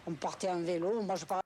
On portait un vélo, moi je parlais.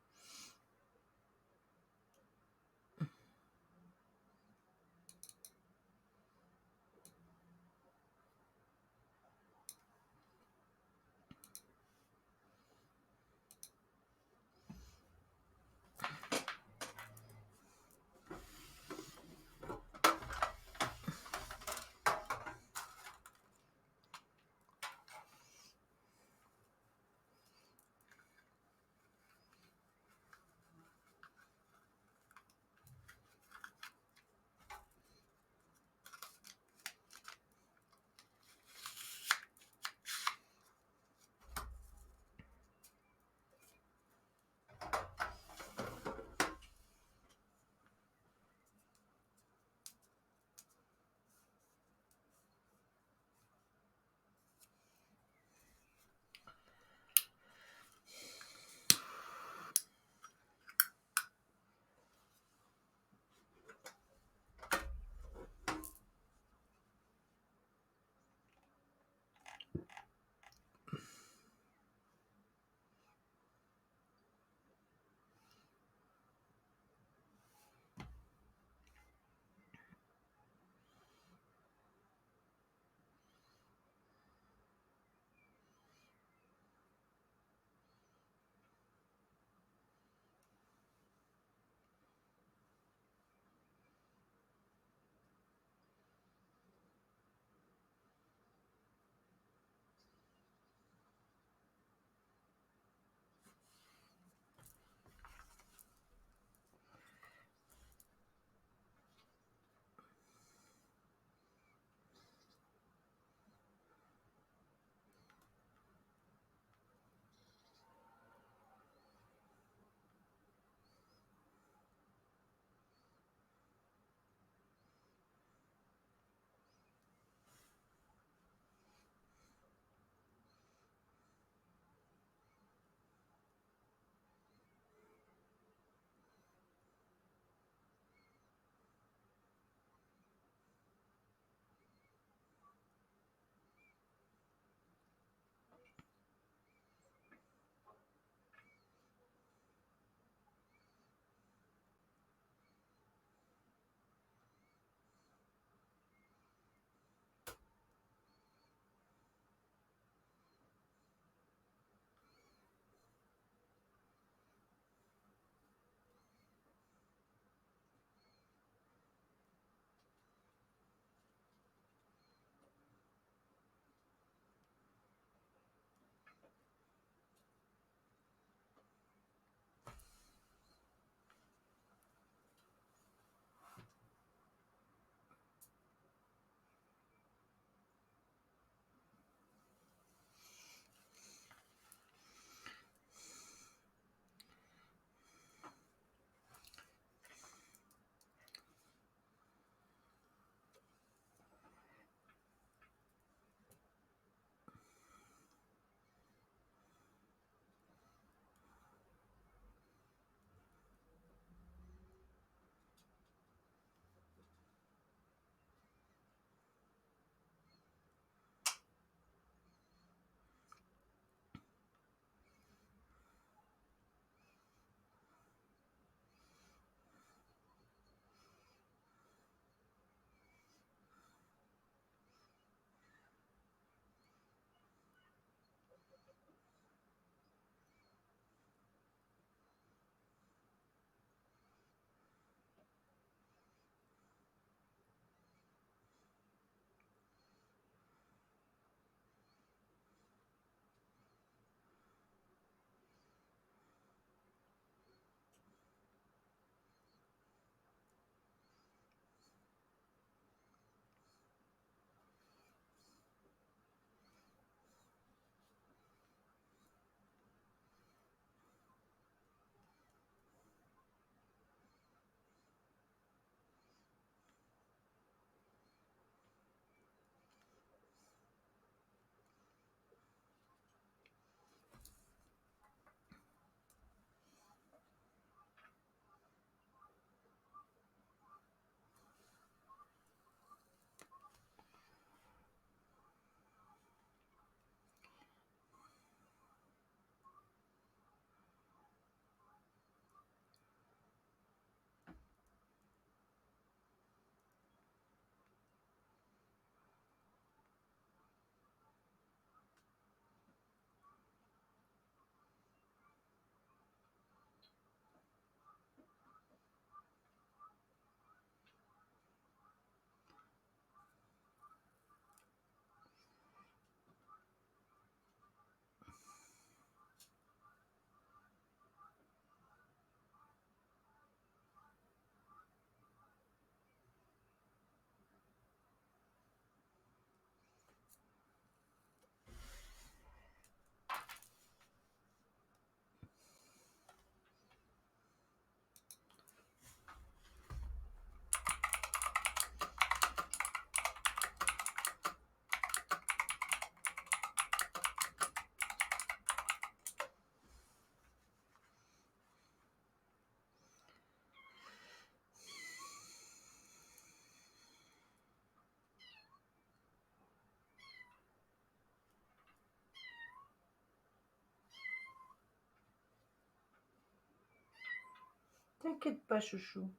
T'inquiète pas, chouchou.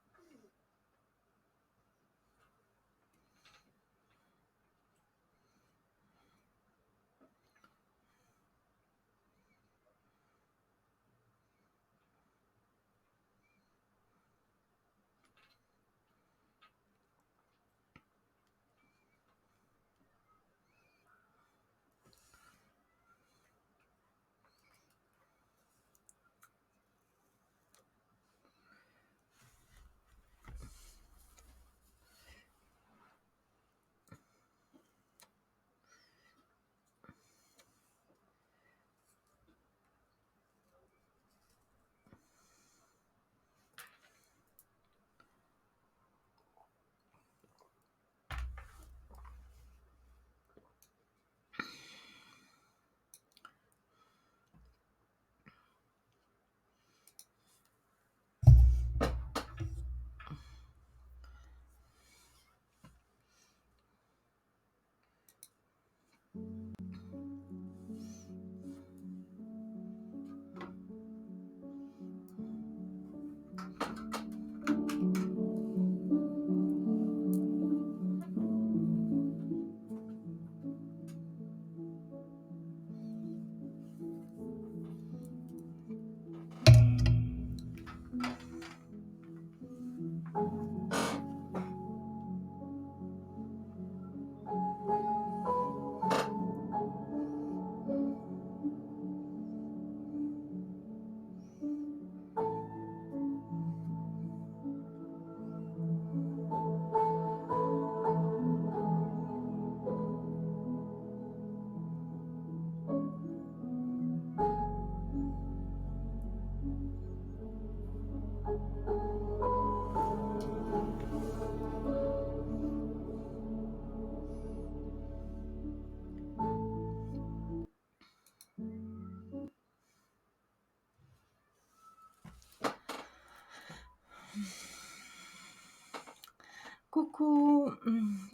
Coucou,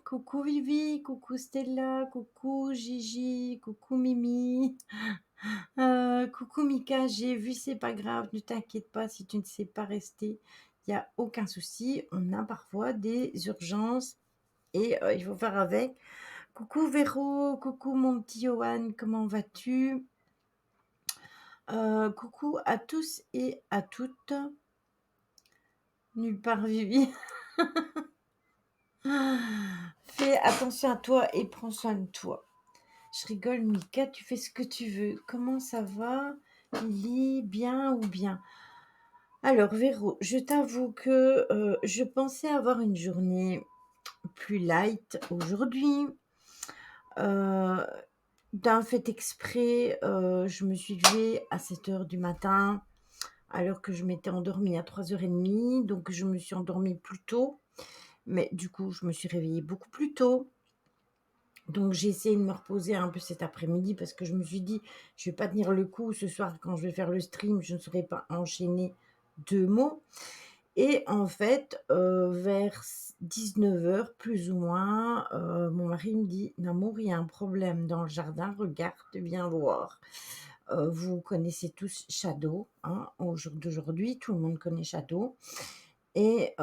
coucou Vivi, coucou Stella, coucou Gigi, coucou Mimi, coucou Mika, j'ai vu, c'est pas grave, ne t'inquiète pas si tu ne sais pas rester, il n'y a aucun souci, on a parfois des urgences et il faut faire avec. Coucou Véro, coucou mon petit Johan, comment vas-tu? Coucou à tous et à toutes, nulle part Vivi. Fais attention à toi et prends soin de toi. Je rigole, Mika, tu fais ce que tu veux. Comment ça va? Lily, bien ou bien? Alors, Véro, je t'avoue que je pensais avoir une journée plus light aujourd'hui. D'un fait exprès, je me suis levée à 7 h du matin, alors que je m'étais endormie à 3 h 30. Donc, je me suis endormie plus tôt. Mais du coup, je me suis réveillée beaucoup plus tôt. Donc j'ai essayé de me reposer un peu cet après-midi parce que je me suis dit, je vais pas tenir le coup ce soir quand je vais faire le stream, je ne saurais pas enchaîner 2 mots. Et en fait, vers 19 h plus ou moins, mon mari me dit: «Namour, il y a un problème dans le jardin, regarde, viens voir». Vous connaissez tous Shadow, hein, au jour d'aujourd'hui, tout le monde connaît Shadow et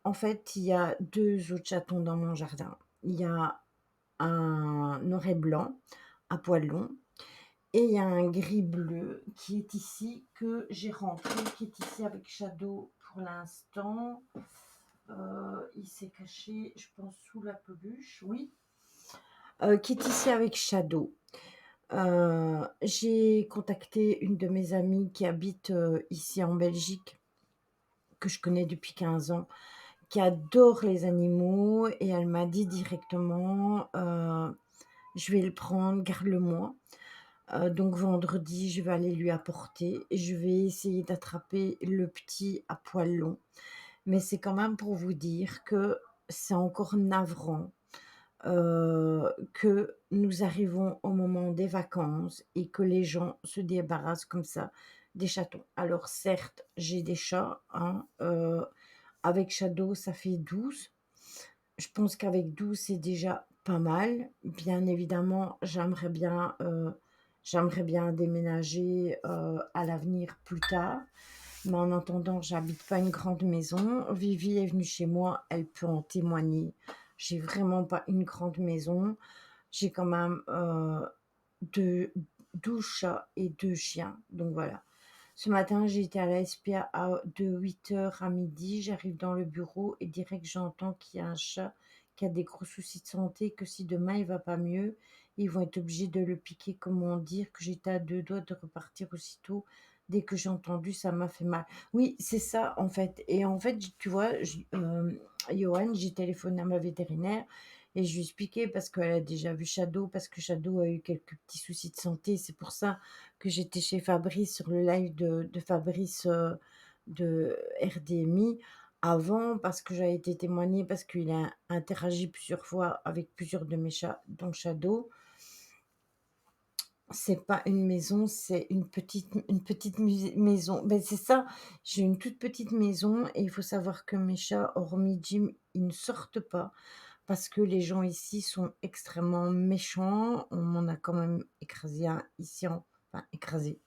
en fait, il y a 2 autres chatons dans mon jardin. Il y a un noir et blanc à poils longs et il y a un gris bleu qui est ici, que j'ai rentré, qui est ici avec Shadow pour l'instant. Il s'est caché, je pense, sous la peluche, oui. Qui est ici avec Shadow. J'ai contacté une de mes amies qui habite ici en Belgique, que je connais depuis 15 ans, qui adore les animaux, et elle m'a dit directement: je vais le prendre, garde-le-moi. Donc vendredi, je vais aller lui apporter. Je vais essayer d'attraper le petit à poils longs. Mais c'est quand même pour vous dire que c'est encore navrant que nous arrivons au moment des vacances et que les gens se débarrassent comme ça des chatons. Alors certes, j'ai des chats, hein, avec Shadow, ça fait 12. Je pense qu'avec 12, c'est déjà pas mal. Bien évidemment, j'aimerais bien déménager à l'avenir plus tard. Mais en attendant, j'habite pas une grande maison. Vivi est venue chez moi, elle peut en témoigner. J'ai vraiment pas une grande maison. J'ai quand même, deux 12 chats et 2 chiens, donc voilà. Ce matin, j'ai été à la SPA de 8 heures à midi. J'arrive dans le bureau et direct, j'entends qu'il y a un chat qui a des gros soucis de santé, que si demain il va pas mieux, ils vont être obligés de le piquer. Comment dire que j'étais à 2 doigts de repartir aussitôt. Dès que j'ai entendu, ça m'a fait mal. Oui, c'est ça en fait. Et en fait, tu vois, Johan, j'ai téléphoné à ma vétérinaire et je lui ai expliqué parce qu'elle a déjà vu Shadow, parce que Shadow a eu quelques petits soucis de santé. C'est pour ça que j'étais chez Fabrice sur le live de Fabrice, de RDMI avant, parce que j'avais été témoigner, parce qu'il a interagi plusieurs fois avec plusieurs de mes chats, dont Shadow. C'est pas une maison, c'est une petite maison. Ben c'est ça, j'ai une toute petite maison et il faut savoir que mes chats, hormis Jim, ils ne sortent pas parce que les gens ici sont extrêmement méchants. On m'en a quand même écrasé un ici, enfin écrasé.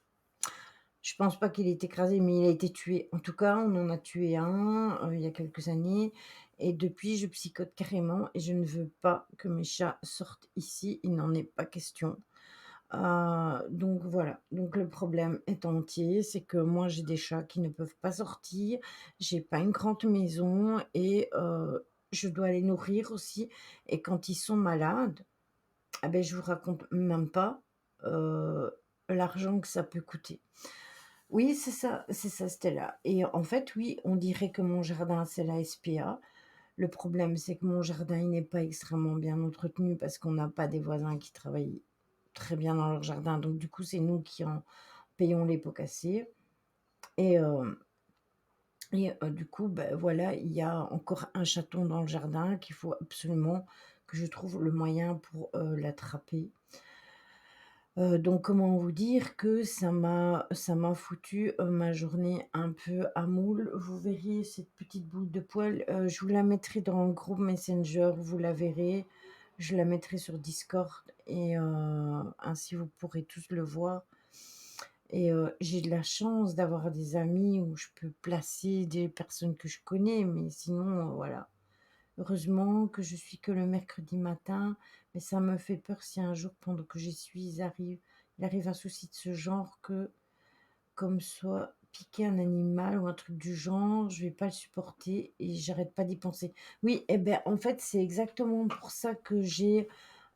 Je pense pas qu'il ait été écrasé, mais il a été tué. En tout cas, on en a tué un, il y a quelques années et depuis, je psychote carrément et je ne veux pas que mes chats sortent ici. Il n'en est pas question. Donc voilà, donc le problème est entier, c'est que moi j'ai des chats qui ne peuvent pas sortir, j'ai pas une grande maison et je dois les nourrir aussi et quand ils sont malades, ah beh, je vous raconte même pas, heu, l'argent que ça peut coûter. Oui, c'est ça, Stella et en fait, oui, on dirait que mon jardin, c'est la SPA. Le problème, c'est que mon jardin, il n'est pas extrêmement bien entretenu parce qu'on n'a pas des voisins qui travaillent très bien dans leur jardin. Donc du coup, c'est nous qui en payons les pots cassés et du coup, ben voilà, il y a encore un chaton dans le jardin qu'il faut absolument que je trouve le moyen pour, l'attraper. Donc comment vous dire que ça m'a foutu, ma journée un peu à moule. Vous verriez cette petite boule de poil, je vous la mettrai dans le groupe Messenger, vous la verrez. Je la mettrai sur Discord et ainsi vous pourrez tous le voir et j'ai de la chance d'avoir des amis où je peux placer des personnes que je connais, mais sinon, voilà. Heureusement que je suis que le mercredi matin, mais ça me fait peur si un jour, pendant que j'y suis, il arrive un souci de ce genre que, comme soit piquer un animal ou un truc du genre, je vais pas le supporter et j'arrête pas d'y penser. Oui, et ben, en fait, c'est exactement pour ça que j'ai,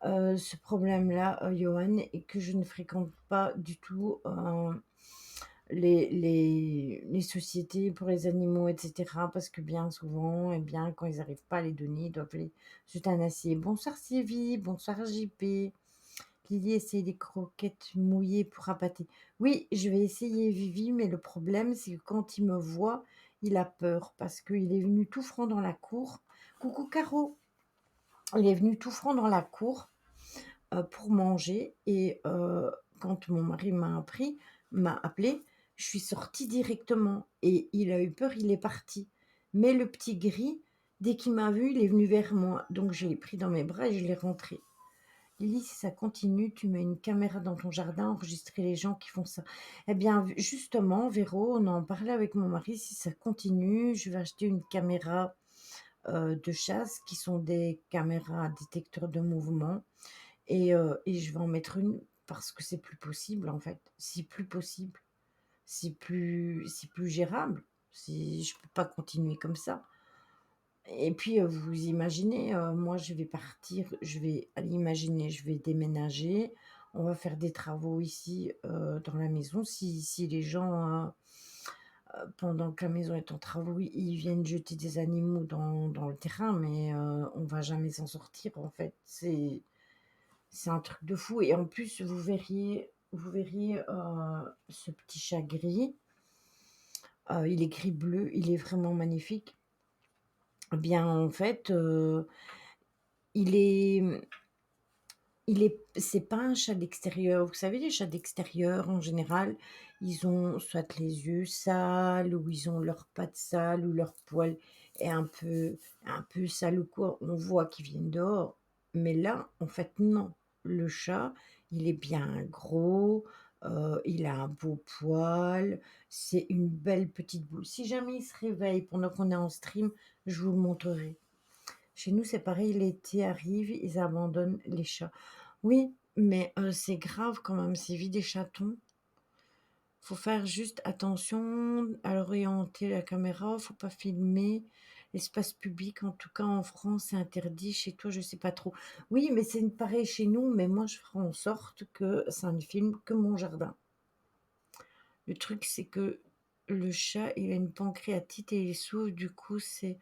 ce problème-là, Johan, et que je ne fréquente pas du tout, les sociétés pour les animaux et cetera, parce que bien souvent et bien, quand ils n'arrivent pas à les donner, ils doivent les euthanasier. Bonsoir Sylvie, bonsoir JP. Lily essaye des croquettes mouillées pour appâter. Oui, je vais essayer Vivi, mais le problème, c'est que quand il me voit, il a peur parce qu'il est venu tout franc dans la cour. Coucou Caro! Il est venu tout franc dans la cour, pour manger et quand mon mari m'a appelé, je suis sortie directement et il a eu peur, il est parti. Mais le petit gris, dès qu'il m'a vu, il est venu vers moi, donc je l'ai pris dans mes bras et je l'ai rentré. Lily, si ça continue, tu mets une caméra dans ton jardin, enregistrer les gens qui font ça. Eh bien, justement, Véro, on en parlait avec mon mari, si ça continue, je vais acheter une caméra, de chasse qui sont des caméras détecteurs de mouvement et je vais en mettre une parce que c'est plus possible, en fait. C'est plus possible. C'est plus gérable. Je peux pas continuer comme ça et puis, vous imaginez, moi, je vais partir, allez, imaginez, je vais déménager. On va faire des travaux ici, dans la maison. Si les gens, pendant que la maison est en travaux, ils viennent jeter des animaux dans le terrain, mais on va jamais s'en sortir, en fait. C'est un truc de fou et en plus, vous verriez, ce petit chat gris, il est gris-bleu, il est vraiment magnifique. Eh bien, en fait, il est, c'est pas un chat d'extérieur. Vous savez, les chats d'extérieur, en général, ils ont soit les yeux sales ou ils ont leurs pattes sales ou leur poil est un peu sale ou quoi. On voit qu'ils viennent dehors. Mais là, en fait, non. Le chat, il est bien gros, Il a un beau poil, c'est une belle petite boule. Si jamais il se réveille pendant qu'on est en stream, je vous le montrerai. Chez nous, c'est pareil, l'été arrive, ils abandonnent les chats. Oui, mais c'est grave quand même, c'est vie des chatons. Faut faire juste attention à orienter la caméra, faut pas filmer l'espace public. En tout cas, en France, c'est interdit. Chez toi, je sais pas trop. Oui, mais c'est pareil chez nous, mais moi, je ferai en sorte que ça ne filme que mon jardin. Le truc, c'est que le chat, il a une pancréatite et il souffre, du coup, c'est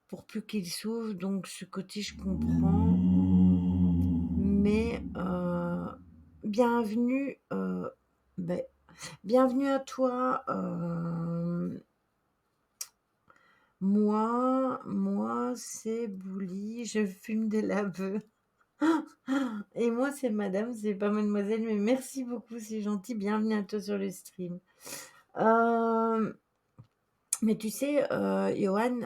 pour plus qu'il souffre, donc ce côté, je comprends. Mais bienvenue, beh, bienvenue à toi, moi, c'est Bouli, je fume des laveux. Et moi, c'est madame, c'est pas mademoiselle, mais merci beaucoup, c'est gentil. Bienvenue à toi sur le stream. Hem, mais tu sais, Johan,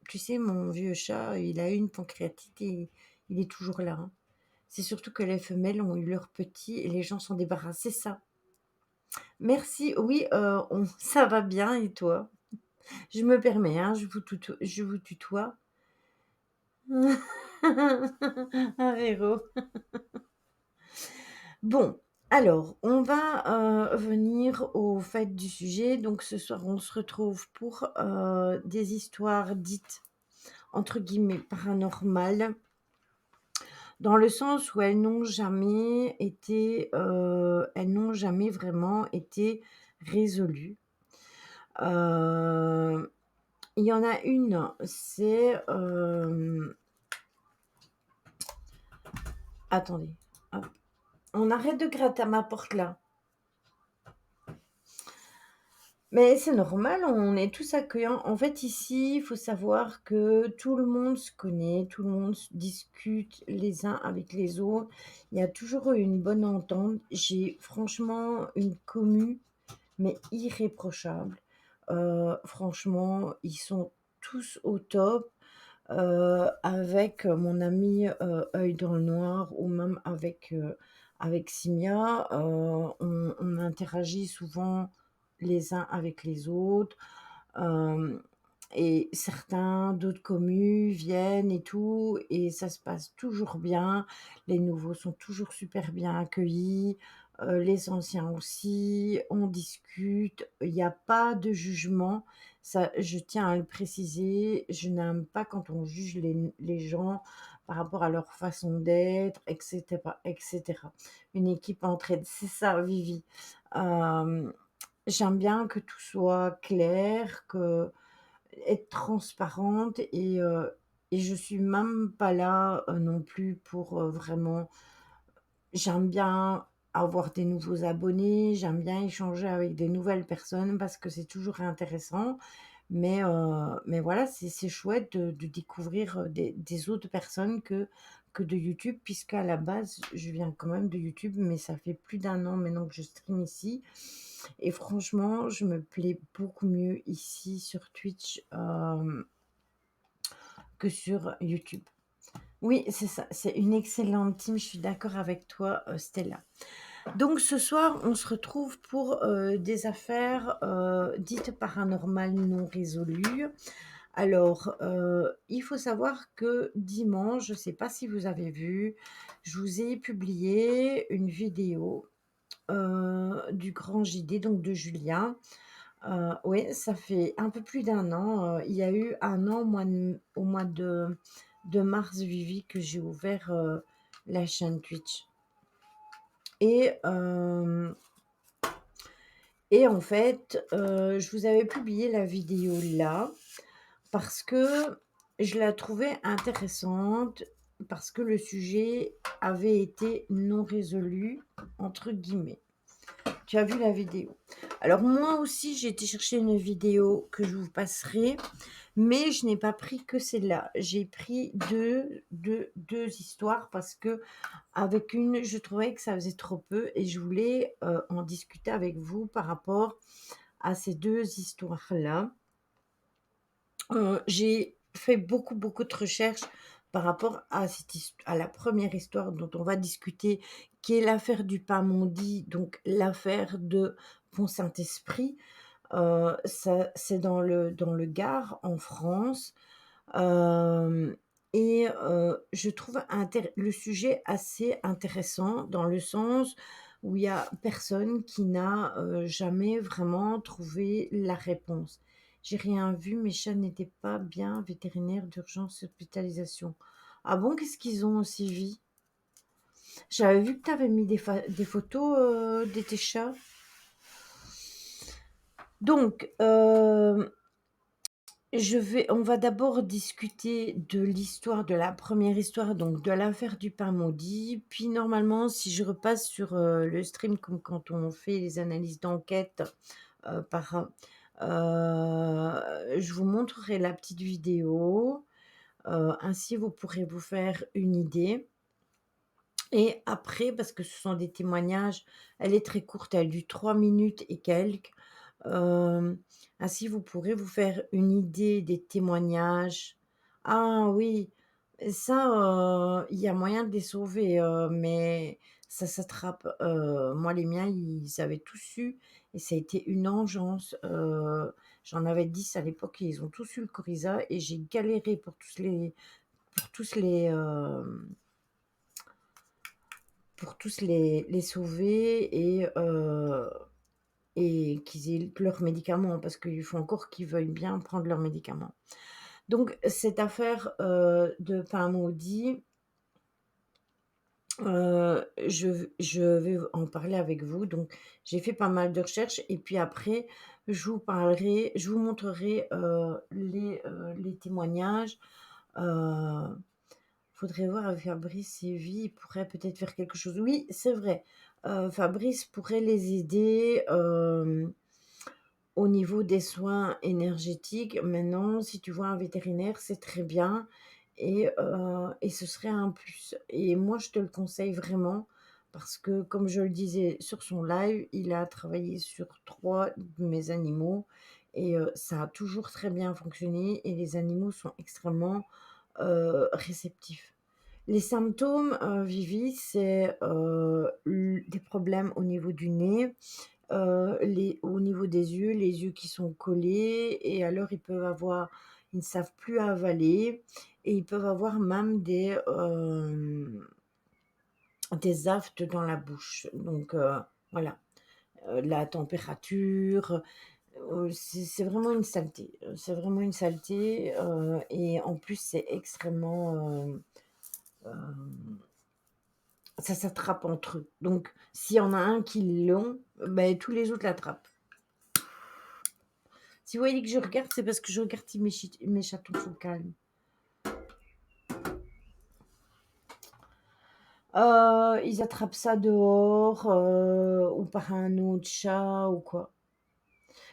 tu sais, mon vieux chat, il a eu une pancréatite et il est toujours là, hein. C'est surtout que les femelles ont eu leurs petits et les gens s'en débarrassent, c'est ça. Merci, oui, on ça va bien et toi? Je me permets, hein, je vous tutoie. Un Véro. Bon, alors, on va, venir au fait du sujet. Donc ce soir, on se retrouve pour, des histoires dites, entre guillemets, «paranormales», dans le sens où elles n'ont jamais vraiment été résolues. Heu, il y en a une, c'est, attendez, hop, on arrête de gratter à ma porte là. Mais c'est normal, on est tous accueillants. En fait, ici, il faut savoir que tout le monde se connaît, tout le monde s discute les uns avec les autres. Il y a toujours eu une bonne entente. J'ai franchement une commu, mais irréprochable. Franchement, ils sont tous au top, avec mon ami, Œil dans le noir ou même avec Simia, on interagit souvent les uns avec les autres, hem et certains d'autres commus viennent et tout et ça se passe toujours bien. Les nouveaux sont toujours super bien accueillis, les anciens aussi. On discute, il y a pas de jugement. Ça, je tiens à le préciser, je n'aime pas quand on juge les gens par rapport à leur façon d'être et cetera et cetera. Une équipe entraide, c'est ça Vivi. Hem J'aime bien que tout soit clair, que être transparente et je suis même pas là, non plus pour, vraiment j'aime bien avoir des nouveaux abonnés, j'aime bien échanger avec des nouvelles personnes parce que c'est toujours intéressant. Mais voilà, c'est chouette de découvrir, des autres personnes que de YouTube puisqu'à la base, je viens quand même de YouTube, mais ça fait plus d'un an maintenant que je stream ici et franchement, je me plais beaucoup mieux ici sur Twitch, que sur YouTube. Oui, c'est ça, c'est une excellente team, je suis d'accord avec toi, Stella. Donc ce soir, on se retrouve pour, des affaires, dites paranormales non résolues. Alors, il faut savoir que dimanche, je ne sais pas si vous avez vu, je vous ai publié une vidéo, du grand JD, donc de Julien. Oui, ça fait un peu plus d'un an, il y a eu un an au mois de mars, Vivi, que j'ai ouvert, la chaîne Twitch et hem et en fait, je vous avais publié la vidéo là, parce que je la trouvais intéressante, parce que le sujet avait été «non résolu» entre guillemets. Tu as vu la vidéo? Alors moi aussi, j'ai été chercher une vidéo que je vous passerai, mais je n'ai pas pris que celle-là. J'ai pris deux histoires parce que avec une, je trouvais que ça faisait trop peu et je voulais, en discuter avec vous par rapport à ces 2 histoires-là. J'ai fait beaucoup, beaucoup de recherches par rapport à à la première histoire dont on va discuter, qui est l'affaire du pain maudit, donc l'affaire de Pont-Saint-Esprit. Ça c'est dans le Gard, en France. Hem je trouve le sujet assez intéressant dans le sens où il y a personne qui n'a, jamais vraiment trouvé la réponse. J'ai rien vu, mes chats n'étaient pas bien, vétérinaire d'urgence, hospitalisation. Ah bon? Qu'est-ce qu'ils ont, Sylvie? J'avais vu que tu avais mis des photos, de tes chats. Donc, on va d'abord discuter de l'histoire, de la première histoire, donc de l'affaire du pain maudit. Puis normalement, si je repasse sur, le stream comme quand on fait les analyses d'enquête, par je vous montrerai la petite vidéo, ainsi vous pourrez vous faire une idée. Et après, parce que ce sont des témoignages, elle est très courte, elle dure 3 minutes et quelques. Hem, Ainsi vous pourrez vous faire une idée des témoignages. Ah oui, ça, il y a moyen de les sauver, mais ça s'attrape. Moi les miens, ils avaient tous eu et ça a été une engeance. J'en avais 10 à l'époque et ils ont tous eu le coryza et j'ai galéré pour tous les sauver et qu'ils aient leurs médicaments parce qu'il faut encore qu'ils veuillent bien prendre leurs médicaments. Donc cette affaire, de pain maudit, je vais en parler avec vous. Donc j'ai fait pas mal de recherches et puis après je vous montrerai, les témoignages. Heu, Faudrait voir avec Fabrice Séville, il pourrait peut-être faire quelque chose. Oui, c'est vrai, Fabrice pourrait les aider, au niveau des soins énergétiques. Maintenant, si tu vois un vétérinaire, c'est très bien et ce serait un plus et moi, je te le conseille vraiment parce que comme je le disais sur son live, il a travaillé sur 3 de mes animaux et ça a toujours très bien fonctionné et les animaux sont extrêmement, réceptifs. Les symptômes, Vivi, c'est, l des problèmes au niveau du nez, les au niveau des yeux, les yeux qui sont collés et alors ils ne savent plus avaler et ils peuvent avoir même des aphtes dans la bouche. Donc, voilà, la température, c'est vraiment une saleté, c'est vraiment une saleté, et en plus c'est extrêmement, hem ça s'attrape entre eux. Donc s'il y en a un qui l'ont, beh, tous les autres l'attrapent. Si vous voyez que je regarde, c'est parce que je regarde si mes chatons sont calmes. Ils attrapent ça dehors, ou par un autre chat ou quoi.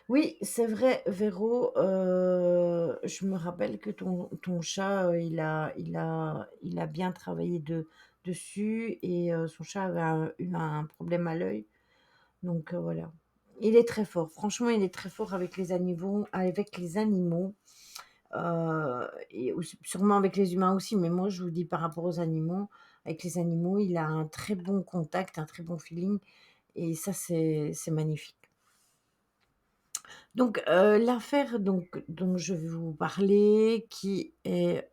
Oui, c'est vrai, Véro, je me rappelle que ton chat, il a bien travaillé dessus et son chat avait eu un problème à l'œil. Donc voilà. Il est très fort. Franchement, il est très fort avec les animaux, et sûrement avec les humains aussi, mais moi, je vous dis par rapport aux animaux, avec les animaux, il a un très bon contact, un très bon feeling et ça, c'est magnifique. Donc l'affaire dont je vais vous parler qui est,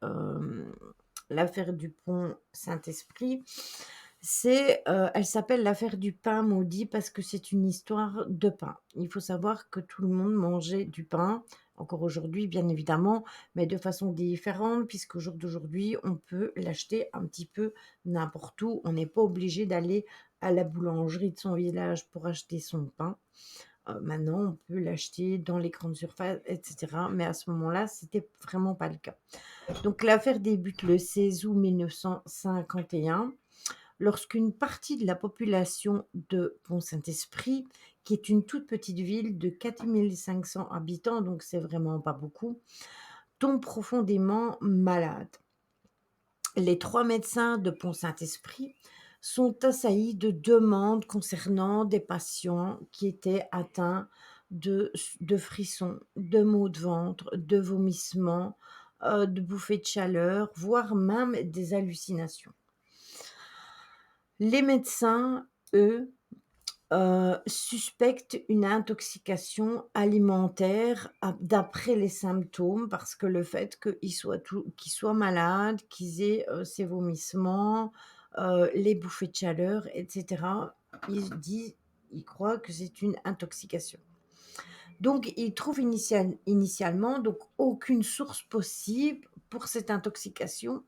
l'affaire du pont Saint-Esprit, elle s'appelle l'affaire du pain maudit parce que c'est une histoire de pain. Il faut savoir que tout le monde mangeait du pain, encore aujourd'hui bien évidemment, mais de façon différente puisqu'au jour d'aujourd'hui, on peut l'acheter un petit peu n'importe où. On n'est pas obligé d'aller à la boulangerie de son village pour acheter son pain. Maintenant, on peut l'acheter dans les grandes surfaces et cetera, mais à ce moment-là, c'était vraiment pas le cas. Donc l'affaire débute le 16 août 1951, lorsqu'une partie de la population de Pont-Saint-Esprit, qui est une toute petite ville de 4 500 habitants, donc c'est vraiment pas beaucoup, tombe profondément malade. Les 3 médecins de Pont-Saint-Esprit sont assaillis de demandes concernant des patients qui étaient atteints de frissons, de maux de ventre, de vomissements, de bouffées de chaleur, voire même des hallucinations. Les médecins, eux, suspectent une intoxication alimentaire d'après les symptômes parce que le fait qu'ils soient malades, qu'ils aient, ces vomissements, les bouffées de chaleur et cetera, ils croient que c'est une intoxication. Donc ils trouvent initialement donc aucune source possible pour cette intoxication,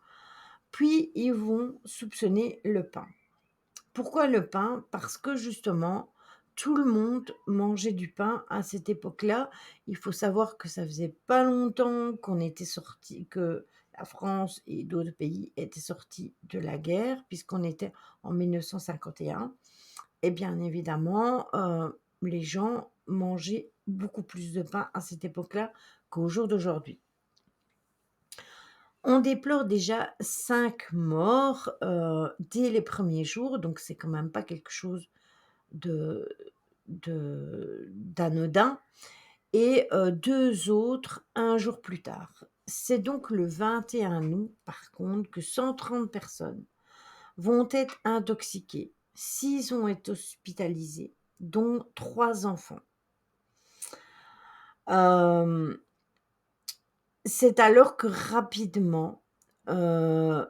puis ils vont soupçonner le pain. Pourquoi le pain? Parce que justement, tout le monde mangeait du pain à cette époque-là. Il faut savoir que ça faisait pas longtemps que la France et d'autres pays étaient sortis de la guerre, puisqu'on était en 1951. Et bien évidemment, les gens mangeaient beaucoup plus de pain à cette époque-là qu'au jour d'aujourd'hui. On déplore déjà 5 morts, dès les premiers jours, donc c'est quand même pas quelque chose de d'anodin et 2 autres un jour plus tard. C'est donc le 21 août, par contre, que 130 personnes vont être intoxiquées. 6 ont été hospitalisés, dont 3 enfants. Hem, c'est alors que rapidement, heu,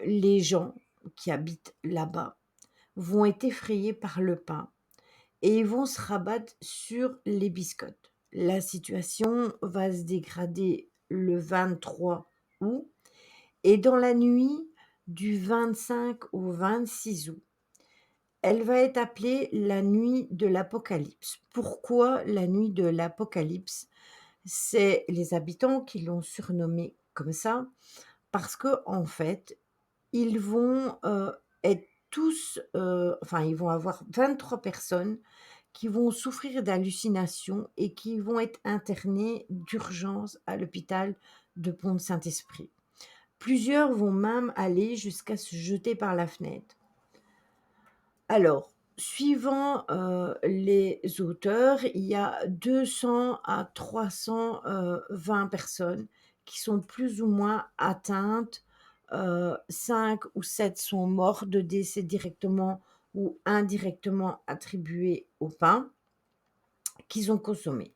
les gens qui habitent là-bas vont être effrayés par le pain et ils vont se rabattre sur les biscottes. La situation va se dégrader le 23 août et dans la nuit du 25 au 26 août, elle va être appelée la nuit de l'Apocalypse. Pourquoi la nuit de l'Apocalypse? C'est les habitants qui l'ont surnommée comme ça parce que en fait, ils vont, être tous, enfin, ils vont avoir 23 personnes qui vont souffrir d'hallucinations et qui vont être internés d'urgence à l'hôpital de Pont-de-Saint-Esprit. Plusieurs vont même aller jusqu'à se jeter par la fenêtre. Alors, suivant, les auteurs, il y a 200 à 320 personnes qui sont plus ou moins atteintes, 5 ou 7 sont morts de décès directement ou indirectement attribués au pain qu'ils ont consommé.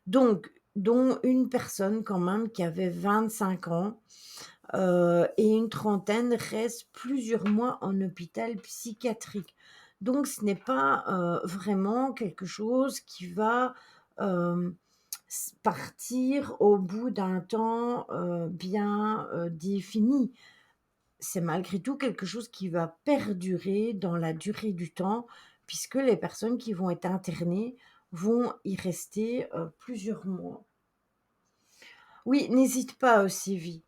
Donc, dont une personne quand même qui avait 25 ans, et une trentaine restent plusieurs mois en hôpital psychiatrique. Donc ce n'est pas, vraiment quelque chose qui va, hem, partir au bout d'un temps, bien, défini. C'est malgré tout quelque chose qui va perdurer dans la durée du temps, puisque les personnes qui vont être internées vont y rester, plusieurs mois. Oui, n'hésite pas, Sylvie.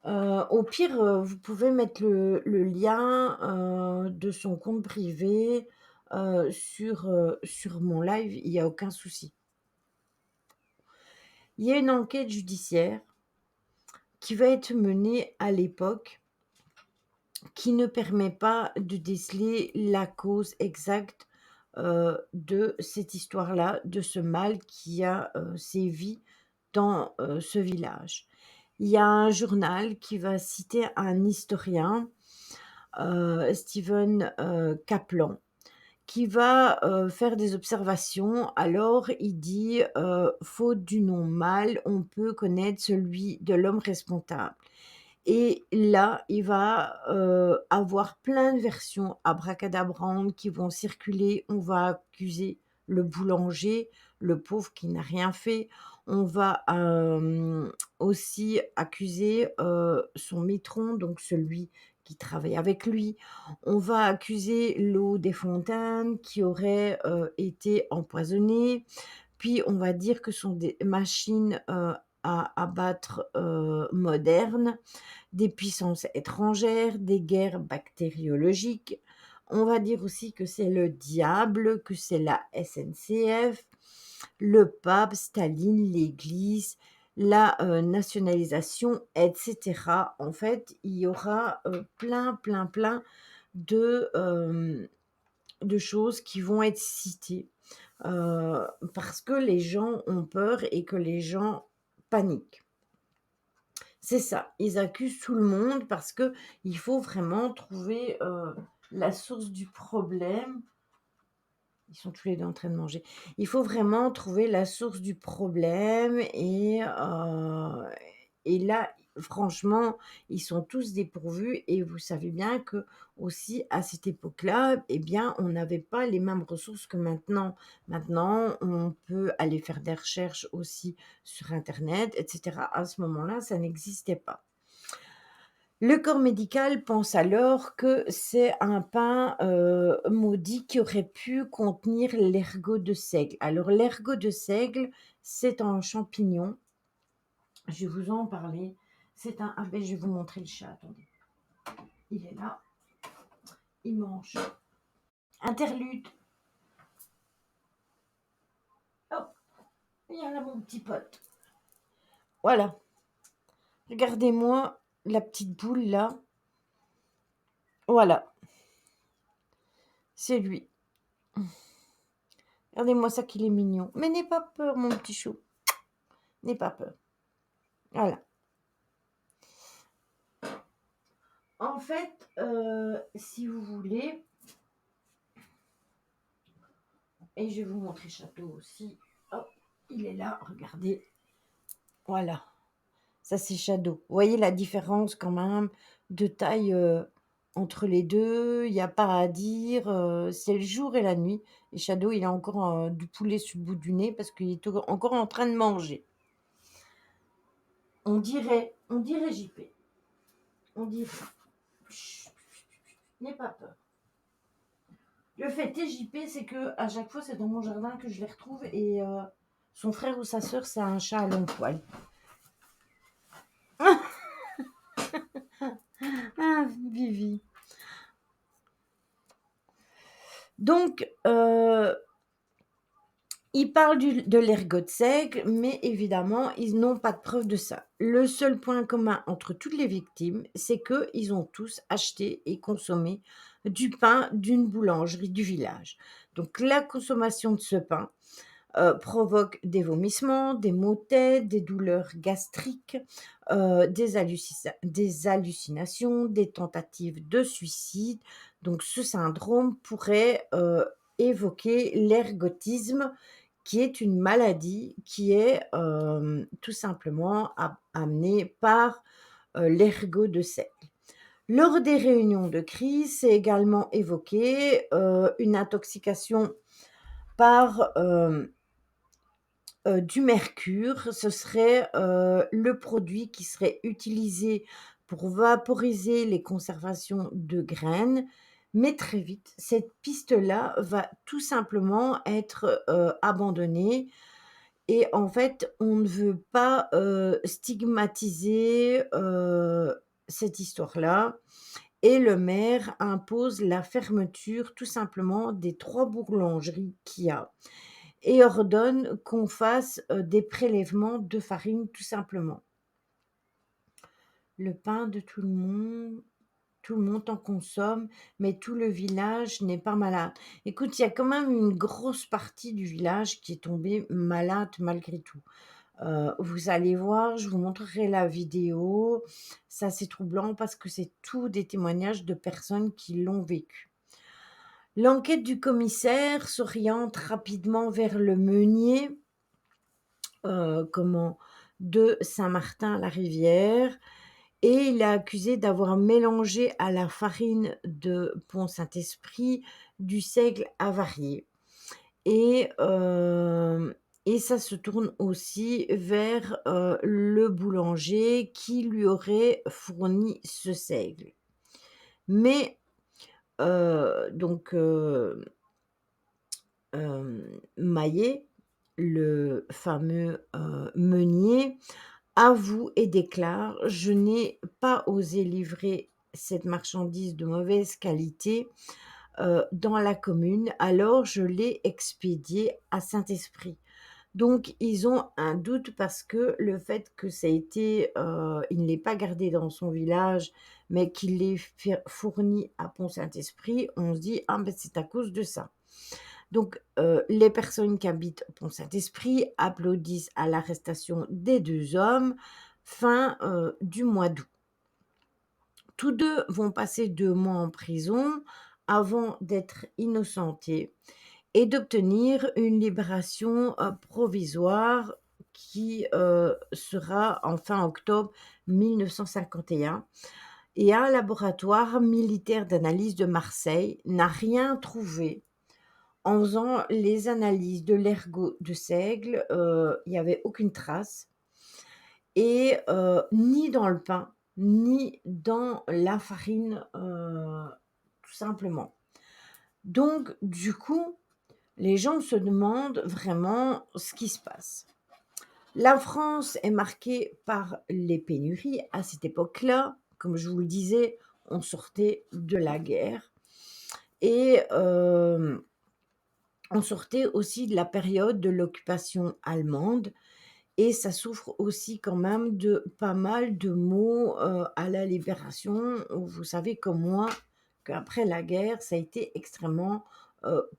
Au pire, vous pouvez mettre le lien, de son compte privé, sur mon live, il y a aucun souci. Il y a une enquête judiciaire qui va être menée à l'époque, qui ne permet pas de déceler la cause exacte, de cette histoire-là, de ce mal qui a, sévi dans, ce village. Il y a un journal qui va citer un historien, Stephen, Kaplan, qui va, faire des observations. Alors il dit, «Faute du nom mâle, on peut connaître celui de l'homme responsable» et là, il va, avoir plein de versions abracadabrantes qui vont circuler. On va accuser le boulanger, le pauvre qui n'a rien fait. On va, aussi accuser, son maîtron, donc celui qui travaille avec lui. On va accuser l'eau des fontaines qui aurait, été empoisonnée. Puis on va dire que ce sont des machines, à abattre, modernes, des puissances étrangères, des guerres bactériologiques. On va dire aussi que c'est le diable, que c'est la SNCF, le pape, Staline, l'Église, la, nationalisation et cetera. En fait, il y aura, plein, plein, plein de choses qui vont être citées, parce que les gens ont peur et que les gens paniquent. C'est ça, ils accusent tout le monde parce que il faut vraiment trouver, la source du problème. Ils sont tous les 2 en train de manger. Il faut vraiment trouver la source du problème et là, franchement, ils sont tous dépourvus et vous savez bien que aussi à cette époque-là, eh bien, on n'avait pas les mêmes ressources que maintenant. Maintenant, on peut aller faire des recherches aussi sur internet et cetera. À ce moment-là, ça n'existait pas. Le corps médical pense alors que c'est un pain, maudit qui aurait pu contenir l'ergot de seigle. Alors l'ergot de seigle, c'est un champignon, je vais vous en parler. C'est un ah beh, je vais vous montrer le chat, attendez. Il est là, il mange. Interlude. Hop, viens là mon petit pote. Voilà, regardez-moi la petite boule là. Voilà, c'est lui. Regardez-moi ça qu'il est mignon. Mais n'aie pas peur mon petit chou, n'aie pas peur. Voilà. En fait, si vous voulez, et je vais vous montrer Château aussi. Hop, il est là, regardez. Voilà, ça c'est Shadow. Vous voyez la différence quand même de taille entre les deux. Il n'y a pas à dire. C'est le jour et la nuit. Et Shadow, il a encore du poulet sur le bout du nez parce qu'il est encore en train de manger. On dirait JP. On dirait. Chut, n'aie pas peur. Le fait TJP, c'est que à chaque fois, c'est dans mon jardin que je les retrouve et son frère ou sa sœur, c'est un chat à long poil. Ah, Vivi. Donc, ils parlent de l'ergot de seigle, mais évidemment, ils n'ont pas de preuve de ça. Le seul point commun entre toutes les victimes, c'est qu'ils ont tous acheté et consommé du pain d'une boulangerie du village. Donc, la consommation de ce pain provoque des vomissements, des maux de tête, des douleurs gastriques, des hallucinations, des tentatives de suicide. Donc ce syndrome pourrait évoquer l'ergotisme, qui est une maladie qui est tout simplement amenée par l'ergot de seigle. Lors des réunions de crise, c'est également évoqué une intoxication par du mercure. Ce serait le produit qui serait utilisé pour vaporiser les conservations de graines. Mais très vite, cette piste-là va tout simplement être abandonnée. Et en fait, on ne veut pas stigmatiser cette histoire-là. Et le maire impose la fermeture tout simplement des 3 boulangeries qu'il y a et ordonne qu'on fasse des prélèvements de farine tout simplement. Le pain de tout le monde en consomme, mais tout le village n'est pas malade. Écoute, il y a quand même une grosse partie du village qui est tombée malade malgré tout. Vous allez voir, je vous montrerai la vidéo. C'est assez troublant parce que c'est tout des témoignages de personnes qui l'ont vécu. L'enquête du commissaire s'oriente rapidement vers le meunier de Saint-Martin-la-Rivière et il est accusé d'avoir mélangé à la farine de Pont-Saint-Esprit du seigle avarié et ça se tourne aussi vers, le boulanger qui lui aurait fourni ce seigle. Mais, donc, Maillet, le fameux, meunier, avoue et déclare: «Je n'ai pas osé livrer cette marchandise de mauvaise qualité, dans la commune, alors je l'ai expédiée à Saint-Esprit». Donc ils ont un doute parce que le fait que ça a été, il ne l'ait pas gardé dans son village, mais qu'il l'ait fourni à Pont-Saint-Esprit, on se dit: «Ah ben c'est à cause de ça». Donc, les personnes qui habitent Pont-Saint-Esprit applaudissent à l'arrestation des 2 hommes fin du mois d'août. Tous deux vont passer 2 mois en prison avant d'être innocentés et d'obtenir une libération provisoire qui sera en fin octobre 1951. Et un laboratoire militaire d'analyse de Marseille n'a rien trouvé en faisant les analyses de l'ergot de seigle. Il n'y avait aucune trace, et ni dans le pain, ni dans la farine, tout simplement. Donc du coup, les gens se demandent vraiment ce qui se passe. La France est marquée par les pénuries à cette époque-là. Comme je vous le disais, on sortait de la guerre et on sortait aussi de la période de l'occupation allemande, et ça souffre aussi quand même de pas mal de maux à la libération. Vous savez comme moi qu'après la guerre, ça a été extrêmement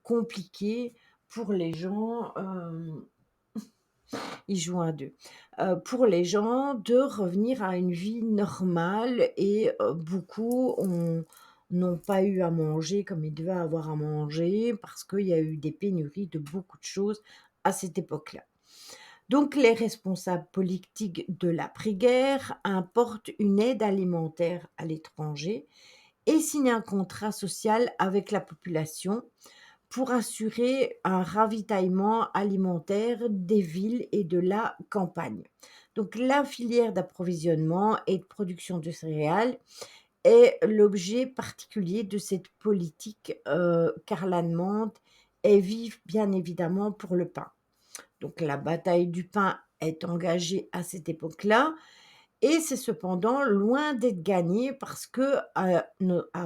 compliqué pour les gens. Ils jouent à 2. Pour les gens de revenir à une vie normale, et beaucoup n'ont pas eu à manger comme ils devaient avoir à manger parce qu'il y a eu des pénuries de beaucoup de choses à cette époque-là. Donc les responsables politiques de l'après-guerre importent une aide alimentaire à l'étranger et signent un contrat social avec la population pour assurer un ravitaillement alimentaire des villes et de la campagne. Donc la filière d'approvisionnement et de production de céréales est l'objet particulier de cette politique, car l'allemande est vive bien évidemment pour le pain. Donc la bataille du pain est engagée à cette époque-là, et c'est cependant loin d'être gagné parce que à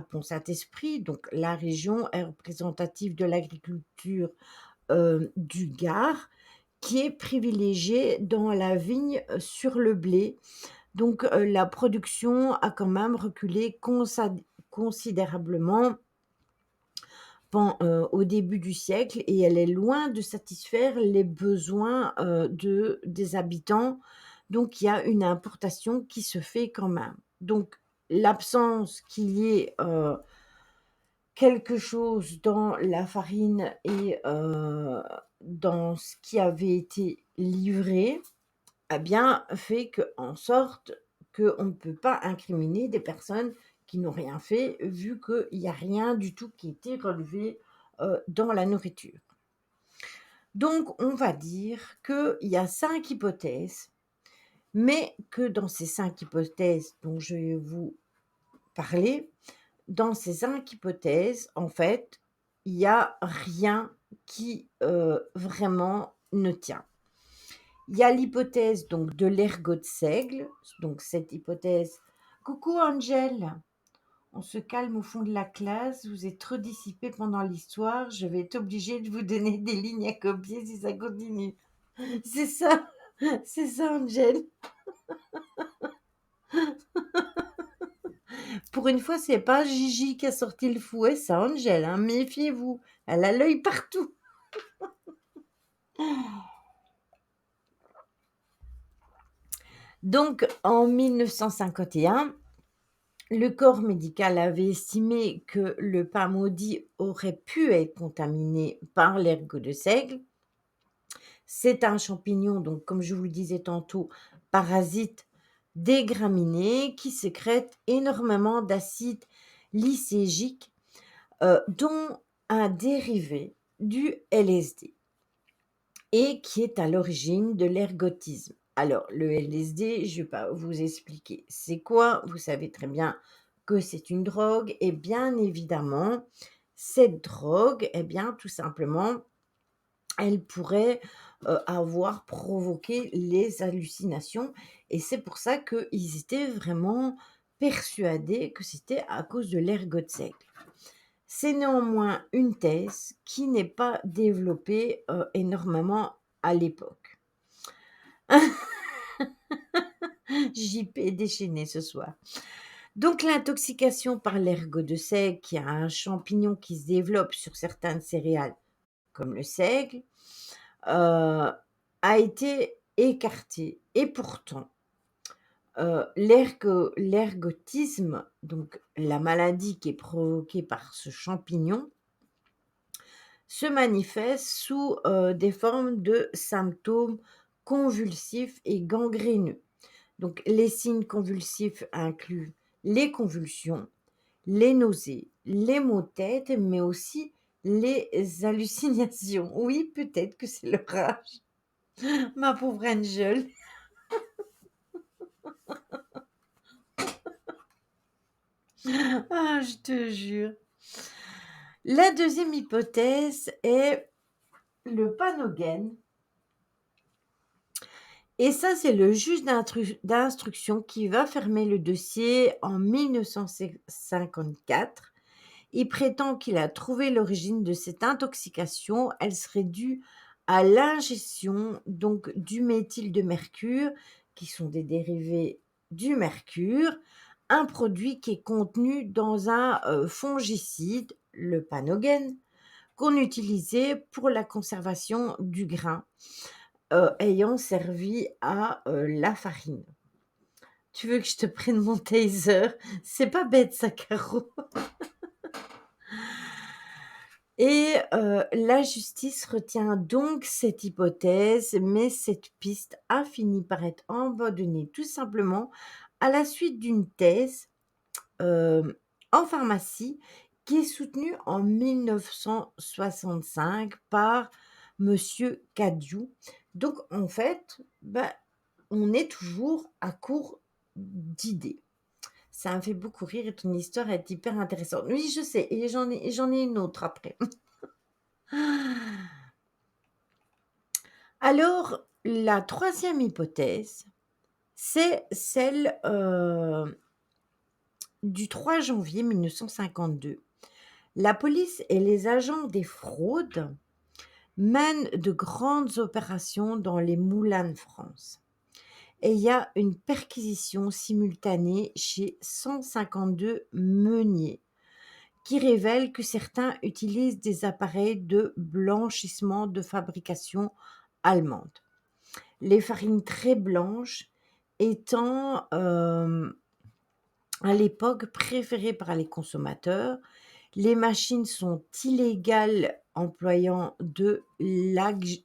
Pont-Saint-Esprit, donc la région est représentative de l'agriculture du Gard, qui est privilégiée dans la vigne sur le blé. Donc la production a quand même reculé considérablement au début du siècle, et elle est loin de satisfaire les besoins des habitants. Donc il y a une importation qui se fait quand même. Donc l'absence qu'il y ait quelque chose dans la farine et dans ce qui avait été livré, eh bien, fait que en sorte qu'on ne peut pas incriminer des personnes qui n'ont rien fait, vu qu'il y a rien du tout qui a été relevé dans la nourriture. Donc on va dire qu'il y a 5 hypothèses, mais que dans ces 5 hypothèses dont je vais vous parler, dans ces 5 hypothèses, en fait, il y a rien qui vraiment ne tient. Il y a l'hypothèse donc de l'ergot de seigle, donc cette hypothèse. Coucou Angel, on se calme au fond de la classe, vous êtes trop dissipé pendant l'histoire, je vais être obligée de vous donner des lignes à copier si ça continue. C'est ça, c'est ça Angel. Pour une fois, c'est pas Gigi qui a sorti le fouet, c'est Angel, hein, méfiez-vous, elle a l'œil partout. Donc en 1951, le corps médical avait estimé que le pain maudit aurait pu être contaminé par l'ergot de seigle. C'est un champignon, donc comme je vous le disais tantôt, parasite des graminées qui sécrète énormément d'acide lycégique, dont un dérivé du LSD, et qui est à l'origine de l'ergotisme. Alors, le LSD, je ne vais pas vous expliquer c'est quoi, vous savez très bien que c'est une drogue, et bien évidemment, cette drogue, eh bien, tout simplement, elle pourrait avoir provoqué les hallucinations, et c'est pour ça qu'ils étaient vraiment persuadés que c'était à cause de l'ergot de seigle. C'est néanmoins une thèse qui n'est pas développée énormément à l'époque. JP est déchaîné ce soir. Donc l'intoxication par l'ergot de seigle, qui est un champignon qui se développe sur certaines céréales, comme le seigle, a été écartée. Et pourtant, l'ergotisme, donc la maladie qui est provoquée par ce champignon, se manifeste sous, des formes de symptômes convulsifs et gangréneux. Donc les signes convulsifs incluent les convulsions, les nausées, les maux de tête, mais aussi les hallucinations. Oui, peut-être que c'est l'orage, ma pauvre Angel. Ah, je te jure. La deuxième hypothèse est le panogène. Et ça, c'est le juge d'instruction qui va fermer le dossier en 1954. Il prétend qu'il a trouvé l'origine de cette intoxication. Elle serait due à l'ingestion donc du méthyle de mercure, qui sont des dérivés du mercure, un produit qui est contenu dans un fongicide, le panogène, qu'on utilisait pour la conservation du grain, ayant servi à la farine. Tu veux que je te prenne mon taser? C'est pas bête ça, Caro. Et la justice retient donc cette hypothèse, mais cette piste a fini par être abandonnée tout simplement à la suite d'une thèse, en pharmacie qui est soutenue en 1965 par monsieur Cadieux. Donc en fait, bah, on est toujours à court d'idées. Ça me fait beaucoup rire et ton histoire est hyper intéressante. Oui, je sais et j'en ai une autre après. Alors, la troisième hypothèse, c'est celle, du 3 janvier 1952. La police et les agents des fraudes mènent de grandes opérations dans les moulins de France et il y a une perquisition simultanée chez 152 meuniers qui révèle que certains utilisent des appareils de blanchissement de fabrication allemande. Les farines très blanches étant, à l'époque préférées par les consommateurs. Les machines sont illégales employant de l'agène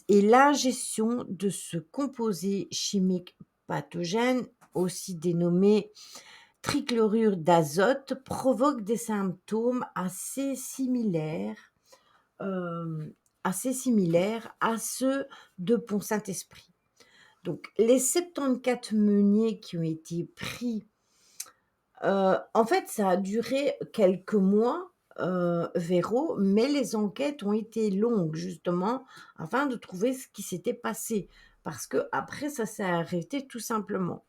et l'ingestion de ce composé chimique pathogène, aussi dénommé trichlorure d'azote, provoque des symptômes assez similaires à ceux de Pont-Saint-Esprit. Donc les 74 meuniers qui ont été pris, en fait, ça a duré quelques mois, Véro, mais les enquêtes ont été longues justement afin de trouver ce qui s'était passé. Parce que après ça s'est arrêté tout simplement.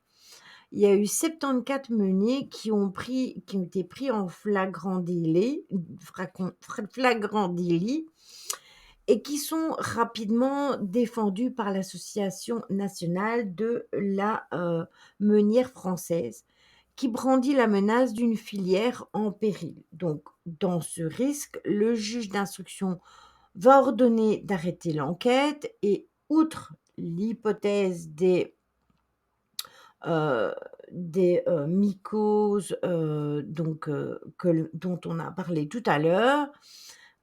Il y a eu 74 meuniers qui ont été pris en flagrant délit et qui sont rapidement défendus par l'Association nationale de la, meunière française, qui brandit la menace d'une filière en péril. Donc dans ce risque, le juge d'instruction va ordonner d'arrêter l'enquête et outre l'hypothèse heu, mycoses, donc dont on a parlé tout à l'heure,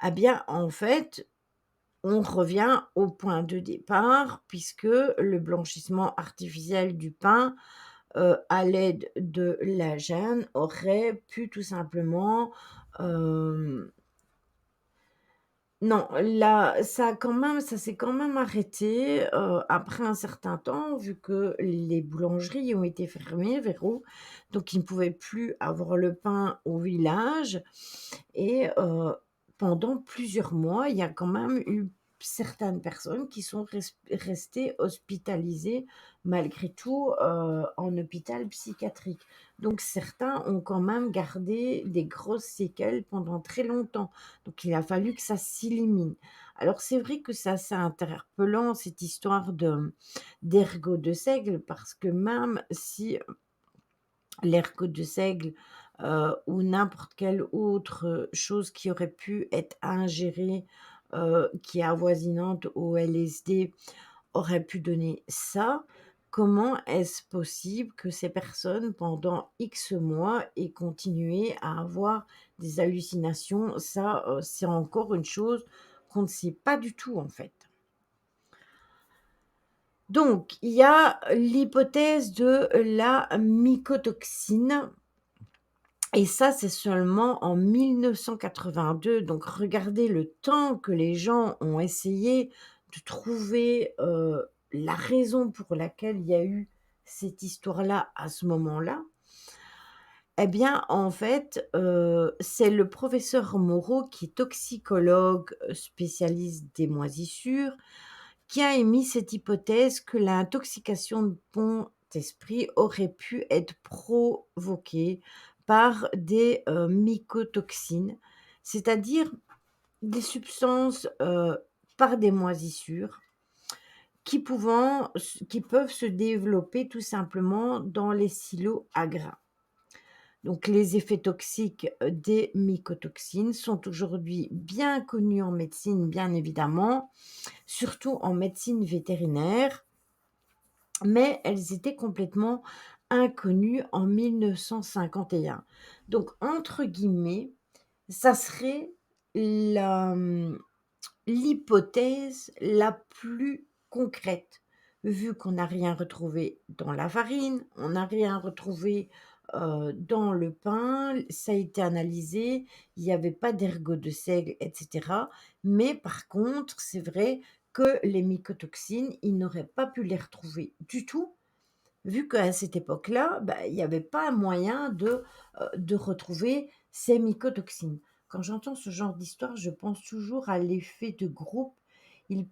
ah bien, en fait, on revient au point de départ puisque le blanchissement artificiel du pain, à l'aide de l'agène aurait pu tout simplement, hem non, là, ça s'est quand même arrêté, après un certain temps, vu que les boulangeries ont été fermées, Véro, donc ils ne pouvaient plus avoir le pain au village et pendant plusieurs mois, il y a quand même eu certaines personnes qui sont restées hospitalisées malgré tout, en hôpital psychiatrique. Donc certains ont quand même gardé des grosses séquelles pendant très longtemps. Donc il a fallu que ça s'élimine. Alors c'est vrai que c'est assez interpellant cette histoire d'ergot de seigle parce que même si l'ergot de seigle, ou n'importe quelle autre chose qui aurait pu être ingérée, qui est avoisinante au LSD aurait pu donner ça, comment est-ce possible que ces personnes, pendant X mois, aient continué à avoir des hallucinations? Ça, c'est encore une chose qu'on ne sait pas du tout, en fait. Donc, il y a l'hypothèse de la mycotoxine et ça, c'est seulement en 1982. Donc regardez le temps que les gens ont essayé de trouver, la raison pour laquelle il y a eu cette histoire-là, à ce moment-là. Eh bien, en fait, c'est le professeur Moreau, qui est toxicologue, spécialiste des moisissures, qui a émis cette hypothèse que l'intoxication de Pont-Esprit aurait pu être provoquée par des, mycotoxines, c'est-à-dire des substances, par des moisissures qui peuvent se développer tout simplement dans les silos à grains. Donc les effets toxiques, des mycotoxines sont aujourd'hui bien connus en médecine, bien évidemment, surtout en médecine vétérinaire, mais elles étaient complètement inconnues en 1951. Donc entre guillemets, ça serait la, l'hypothèse la plus concrète, vu qu'on n'a rien retrouvé dans la farine, on n'a rien retrouvé, dans le pain, ça a été analysé, il n'y avait pas d'ergot de seigle et cetera. Mais par contre, c'est vrai que les mycotoxines, ils n'auraient pas pu les retrouver du tout, vu qu'à cette époque-là, bah, il n'y avait pas moyen de retrouver ces mycotoxines. Quand j'entends ce genre d'histoire, je pense toujours à l'effet de groupe. Il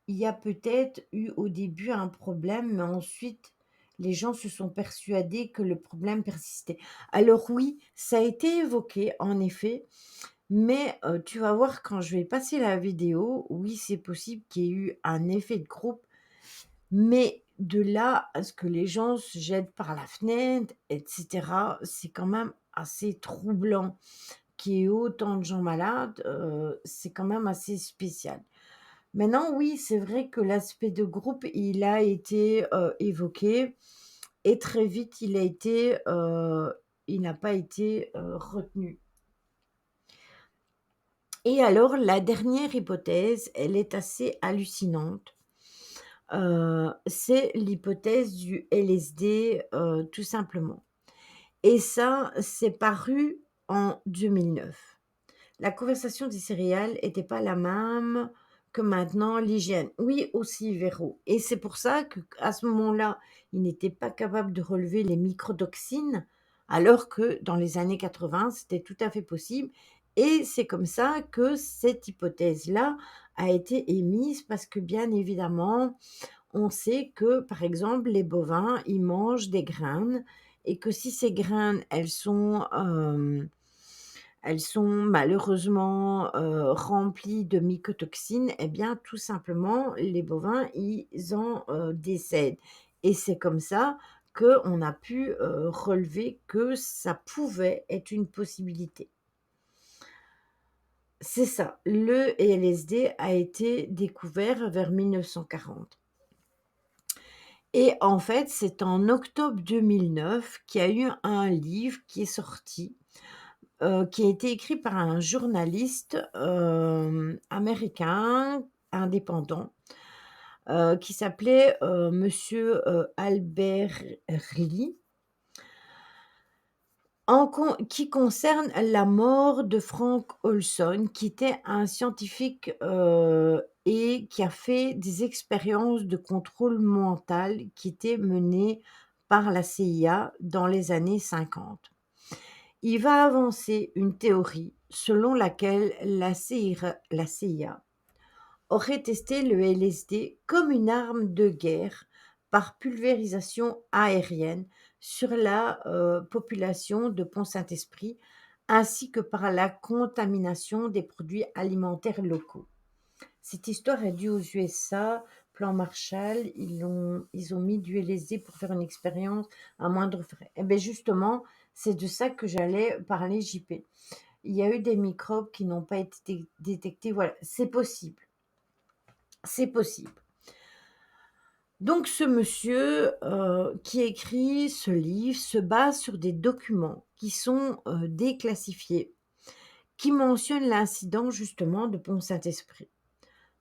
y a peut-être eu au début un problème, mais ensuite les gens se sont persuadés que le problème persistait. Alors oui, ça a été évoqué en effet, mais tu vas voir quand je vais passer la vidéo, oui, c'est possible qu'il y ait eu un effet de groupe, mais de là à ce que les gens se jettent par la fenêtre et cetera, c'est quand même assez troublant. Qu'il y ait autant de gens malades, c'est quand même assez spécial. Maintenant, oui, c'est vrai que l'aspect de groupe, il a été, évoqué et très vite, il n'a pas été, retenu. Et alors la dernière hypothèse, elle est assez hallucinante. C'est l'hypothèse du LSD, tout simplement. Et ça, c'est paru en 2009. La conversation des céréales était pas la même que maintenant l'hygiène. Oui, aussi Véro, et c'est pour ça qu'à ce moment-là, ils n'étaient pas capables de relever les microtoxines, alors que dans les années 80, c'était tout à fait possible, et c'est comme ça que cette hypothèse-là a été émise parce que, bien évidemment, on sait que, par exemple, les bovins, ils mangent des graines et que si ces graines, elles sont malheureusement, remplies de mycotoxines, eh bien, tout simplement, les bovins, ils en, décèdent, et c'est comme ça qu'on a pu, relever que ça pouvait être une possibilité. C'est ça, le LSD a été découvert vers 1940. Et en fait, c'est en octobre 2009 qu'il y a eu un livre qui est sorti, qui a été écrit par un journaliste, américain indépendant, qui s'appelait, monsieur, Albert Lee, qui concerne la mort de Frank Olson, qui était un scientifique, et qui a fait des expériences de contrôle mental qui étaient menées par la CIA dans les années 50. Il va avancer une théorie selon laquelle la CIA aurait testé le LSD comme une arme de guerre par pulvérisation aérienne sur la, population de Pont-Saint-Esprit, ainsi que par la contamination des produits alimentaires locaux. Cette histoire est due aux USA, plan Marshall, ils ont mis du LSD pour faire une expérience à moindre frais. Et beh, justement, c'est de ça que j'allais parler, JP. Il y a eu des microbes qui n'ont pas été détectés, voilà, c'est possible, c'est possible. Donc ce monsieur, qui écrit ce livre se base sur des documents qui sont, déclassifiés, qui mentionnent l'incident justement de Pont-Saint-Esprit,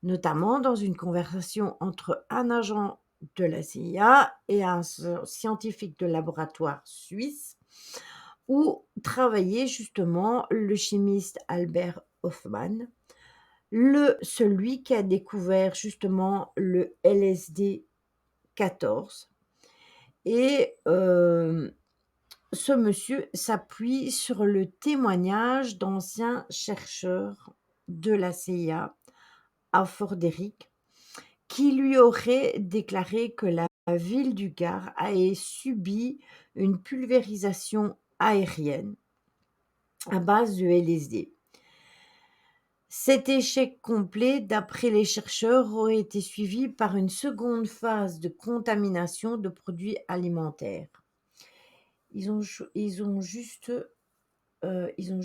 notamment dans une conversation entre un agent de la CIA et un scientifique de laboratoire suisse, où travaillait justement le chimiste Albert Hofmann, celui qui a découvert justement le LSD 14. Et ce monsieur s'appuie sur le témoignage d'anciens chercheurs de la CIA à Fort Detrick, qui lui auraient déclaré que la ville du Gard avait subi une pulvérisation aérienne à base de LSD. Cet échec complet, d'après les chercheurs, aurait été suivi par une seconde phase de contamination de produits alimentaires. Ils ont juste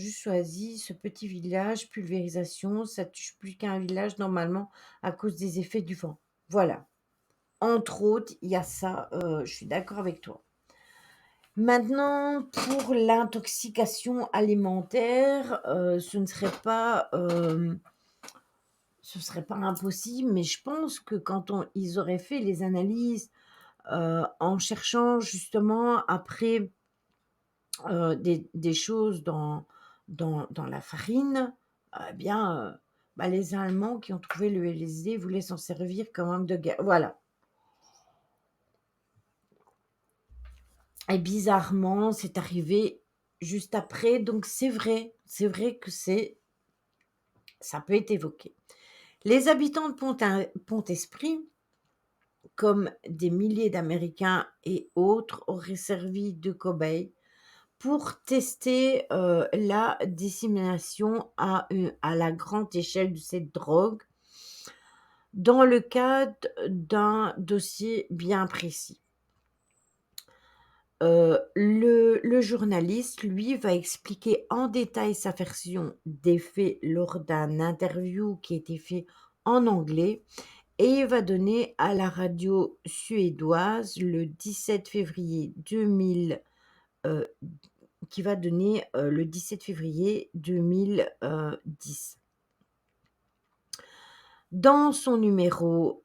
choisi ce petit village, pulvérisation, ça touche plus qu'un village normalement à cause des effets du vent. Voilà. Entre autres, il y a ça, je suis d'accord avec toi. Maintenant, pour l'intoxication alimentaire, ce serait pas impossible, mais je pense que quand ils auraient fait les analyses, en cherchant justement après, des choses dans la farine, eh bien, bah, les Allemands qui ont trouvé le LSD voulaient s'en servir quand même de guerre. Voilà. Et bizarrement, c'est arrivé juste après, donc c'est vrai que ça peut être évoqué. Les habitants de Pont-Esprit, comme des milliers d'Américains et autres, auraient servi de cobayes pour tester, la dissémination à la grande échelle de cette drogue, dans le cadre d'un dossier bien précis. Le journaliste, lui, va expliquer en détail sa version des faits lors d'un interview qui a été fait en anglais, et il va donner à la radio suédoise le 17 février 2000, heu, qui va donner, le 17 février 2010. Dans son numéro,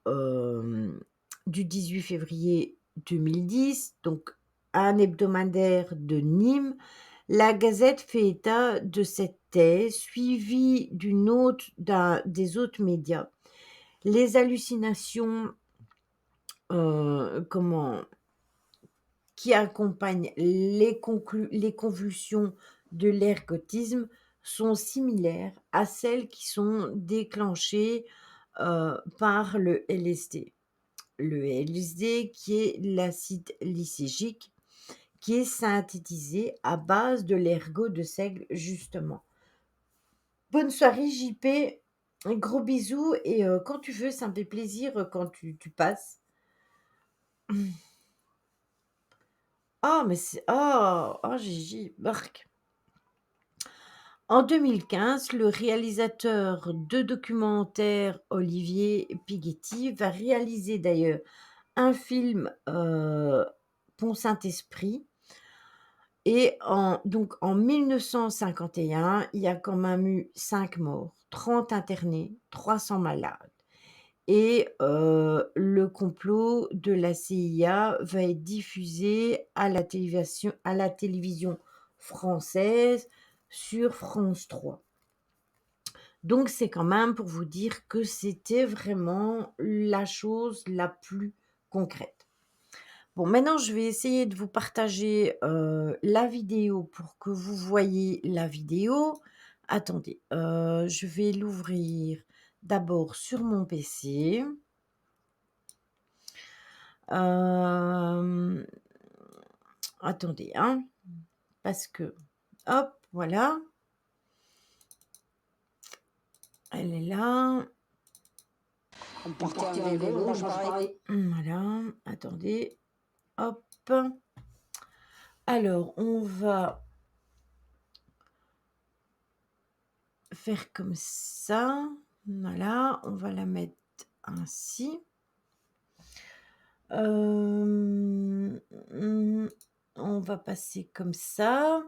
du 18 février 2010, donc un hebdomadaire de Nîmes, la Gazette fait état de cette thèse, suivie des autres médias. Les hallucinations, comment qui accompagnent les convulsions de l'ergotisme sont similaires à celles qui sont déclenchées, par le LSD. Le LSD qui est l'acide lysergique, qui est synthétisé à base de l'ergot de seigle justement. Bonne soirée JP, un gros bisous, et quand tu veux, ça me fait plaisir, quand tu passes. Ah mais c'est Gigi, bark. En 2015, le réalisateur de documentaires Olivier Pighetti va réaliser d'ailleurs un film, Pont Saint-Esprit, et en 1951, il y a quand même eu 5 morts, 30 internés, 300 malades, et le complot de la CIA va être diffusé à la télévision française sur France 3. Donc c'est quand même pour vous dire que c'était vraiment la chose la plus concrète. Bon, maintenant je vais essayer de vous partager, la vidéo pour que vous voyez la vidéo. Attendez, je vais l'ouvrir d'abord sur mon PC. Hem, Attendez, hein, parce que hop, voilà, elle est là. On partait en vélo, moi je parlais. Voilà, attendez, hop. Alors, on va faire comme ça. Voilà, on va la mettre ainsi. Mmh, on va passer comme ça.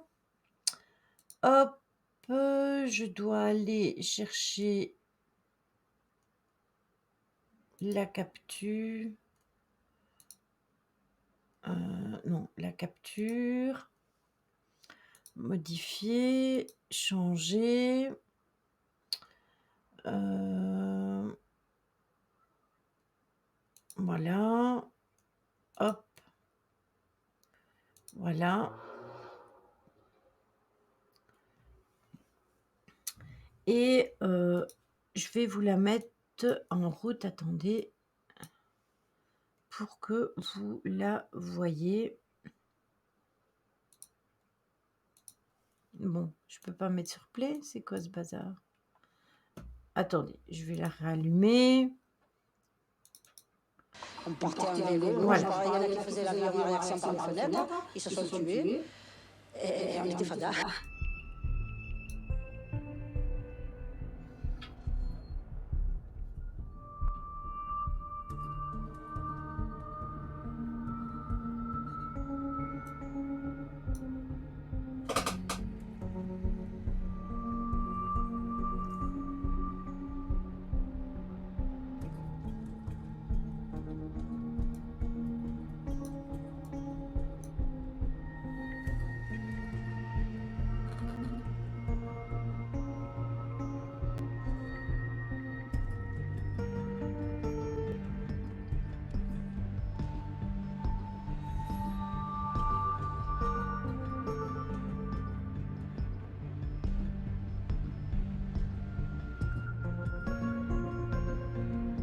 Hop, je dois aller chercher la capture. Non, la capture, modifier, changer, heu, voilà, hop, voilà et je vais vous la mettre en route. Attendez, pour que vous la voyez. Bon, je peux pas mettre sur play, c'est quoi ce bazar? Attendez, je vais la rallumer. On partait en vélo. Moi, Voilà. pareil, il y en a qui faisaient l'avion en réaction par les fenêtres. Ils se sont tués. Et on était fada.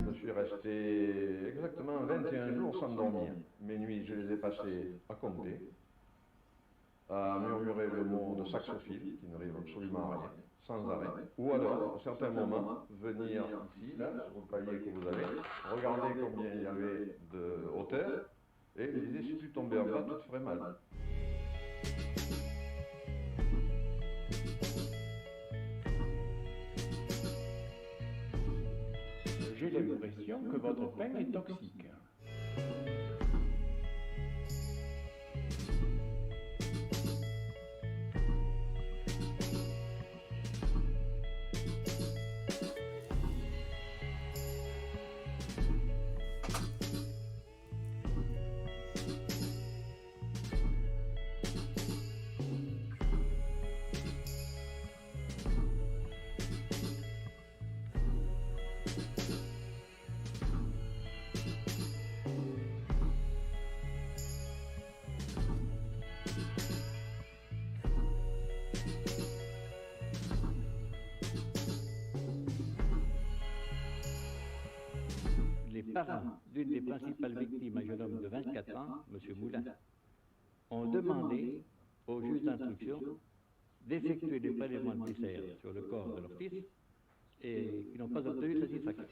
Je suis resté exactement 21 jours sans dormir. Mes nuits, je les ai passées à compter, à murmurer le mot de saxophile, qui n'arrive absolument à rien, sans arrêt. Ou alors, à certains moments, venir ici, là, sur le palier que vous avez, regarder combien il y avait de hauteur, et me disais, si tu tombais en bas, tu te ferais mal. J'ai l'impression que votre pain est toxique. Les parents d'une des principales victimes, un jeune homme de 24 ans, M. Moulin, ont demandé au juge d'instruction d'effectuer des prélèvements de PCR sur le corps de leur fils et qui n'ont pas obtenu satisfaction.